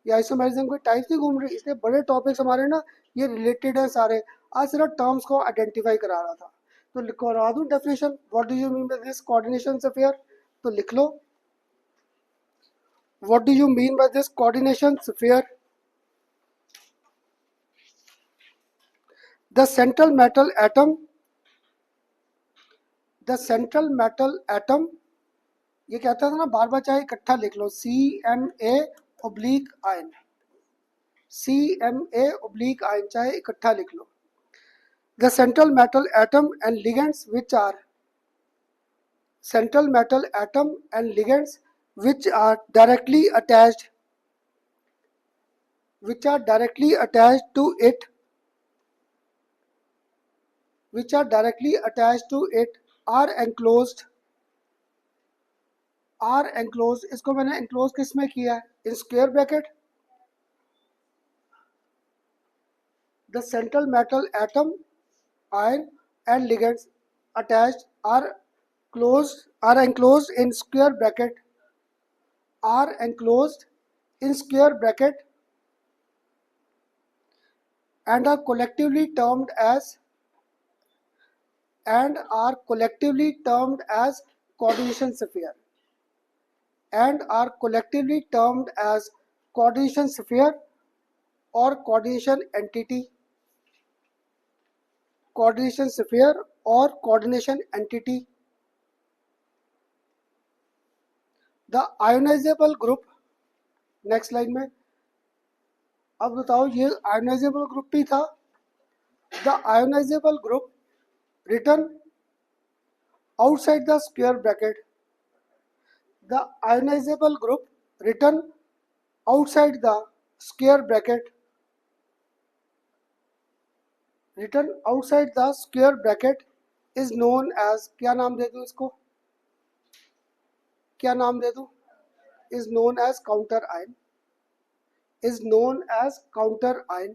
ये आइसोमेरिज्म की टाइप नहीं घूम रही, इसलिए बड़े टॉपिक्स हमारे ना ये रिलेटेड है सारे। आज सिर्फ टर्म्स को आइडेंटिफाई करा रहा था, तो करवा दूं definition, what do you mean by this coordination sphere, तो लिख लो, what do you mean by this coordination sphere. The central metal atom, the central metal atom, ये कहता था ना बार बार, चाहे इकट्ठा लिख लो, C M A oblique ion, C M A oblique ion, चाहे इकट्ठा लिख लो। The central metal atom and ligands which are, central metal atom and ligands which are directly attached, which are directly attached to it, which are directly attached to it are enclosed, are enclosed, इसको मैंने enclose किस में किया है, in square bracket। the central metal atom, ion and ligands attached are closed, are enclosed in square bracket, are enclosed in square bracket and are collectively termed as, and are collectively termed as coordination sphere, and are collectively termed as coordination sphere or coordination entity, coordination sphere or coordination entity। the ionizable group, next line में, अब बताओ ये आयोनाइजेबल ग्रुप भी था। The ionisable group return outside the square bracket, the ionizable group written outside the square bracket, written outside the square bracket is known as, क्या नाम दे दूं इसको, क्या नाम दे दूं, is known as counter ion, is known as counter ion।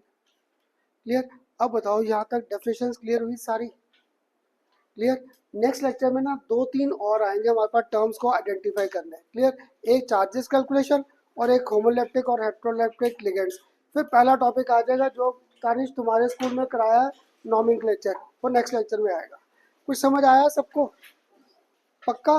Clear, अब बताओ यहाँ तक डेफिनेशंस क्लियर हुई सारी, क्लियर। नेक्स्ट लेक्चर में ना 2-3 और आएंगे हमारे पास टर्म्स को आइडेंटिफाई करने, क्लियर। एक चार्जेस कैलकुलेशन और एक होमोलैप्टिक और हेट्रोलैप्टिक लिगेंड्स। फिर पहला टॉपिक आ जाएगा जो तानिश तुम्हारे स्कूल में कराया है, नॉमेनक्लेचर, वो नेक्स्ट लेक्चर में आएगा। कुछ समझ आया सबको, पक्का?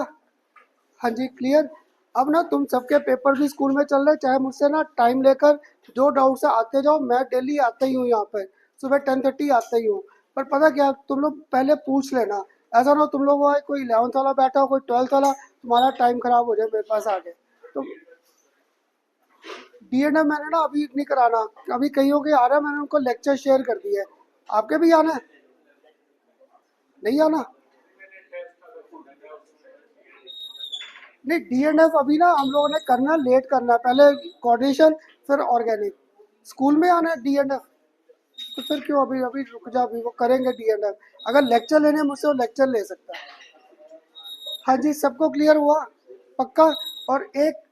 हाँ जी, क्लियर। अब ना तुम सबके पेपर भी स्कूल में चल रहे, चाहे मुझसे ना टाइम लेकर जो डाउट से आते जाओ, मैं डेली आता ही हूँ यहाँ पर, सुबह 10:30 आता ही हूँ। पर पता क्या, तुम लोग पहले पूछ लेना, ऐसा ना हो तुम लोग कोई 11th वाला बैठा हो, कोई 12th वाला, तुम्हारा टाइम खराब हो जाए मेरे पास आके। तो डीएनए मैंने ना अभी नहीं कराना, अभी कईयों के आ रहा है, मैंने उनको लेक्चर शेयर कर दिया है। आपके भी आना है, नहीं आना? नहीं, डीएनएफ अभी ना हम लोगों ने करना, लेट करना, पहले कोऑर्डिनेशन फिर ऑर्गेनिक। स्कूल में आना है डीएनएफ, तो फिर क्यों, अभी अभी रुक जा, अभी वो करेंगे डीएनएफ। अगर लेक्चर लेने मुझसे वो लेक्चर ले सकता है। हाँ जी, सबको क्लियर हुआ, पक्का? और एक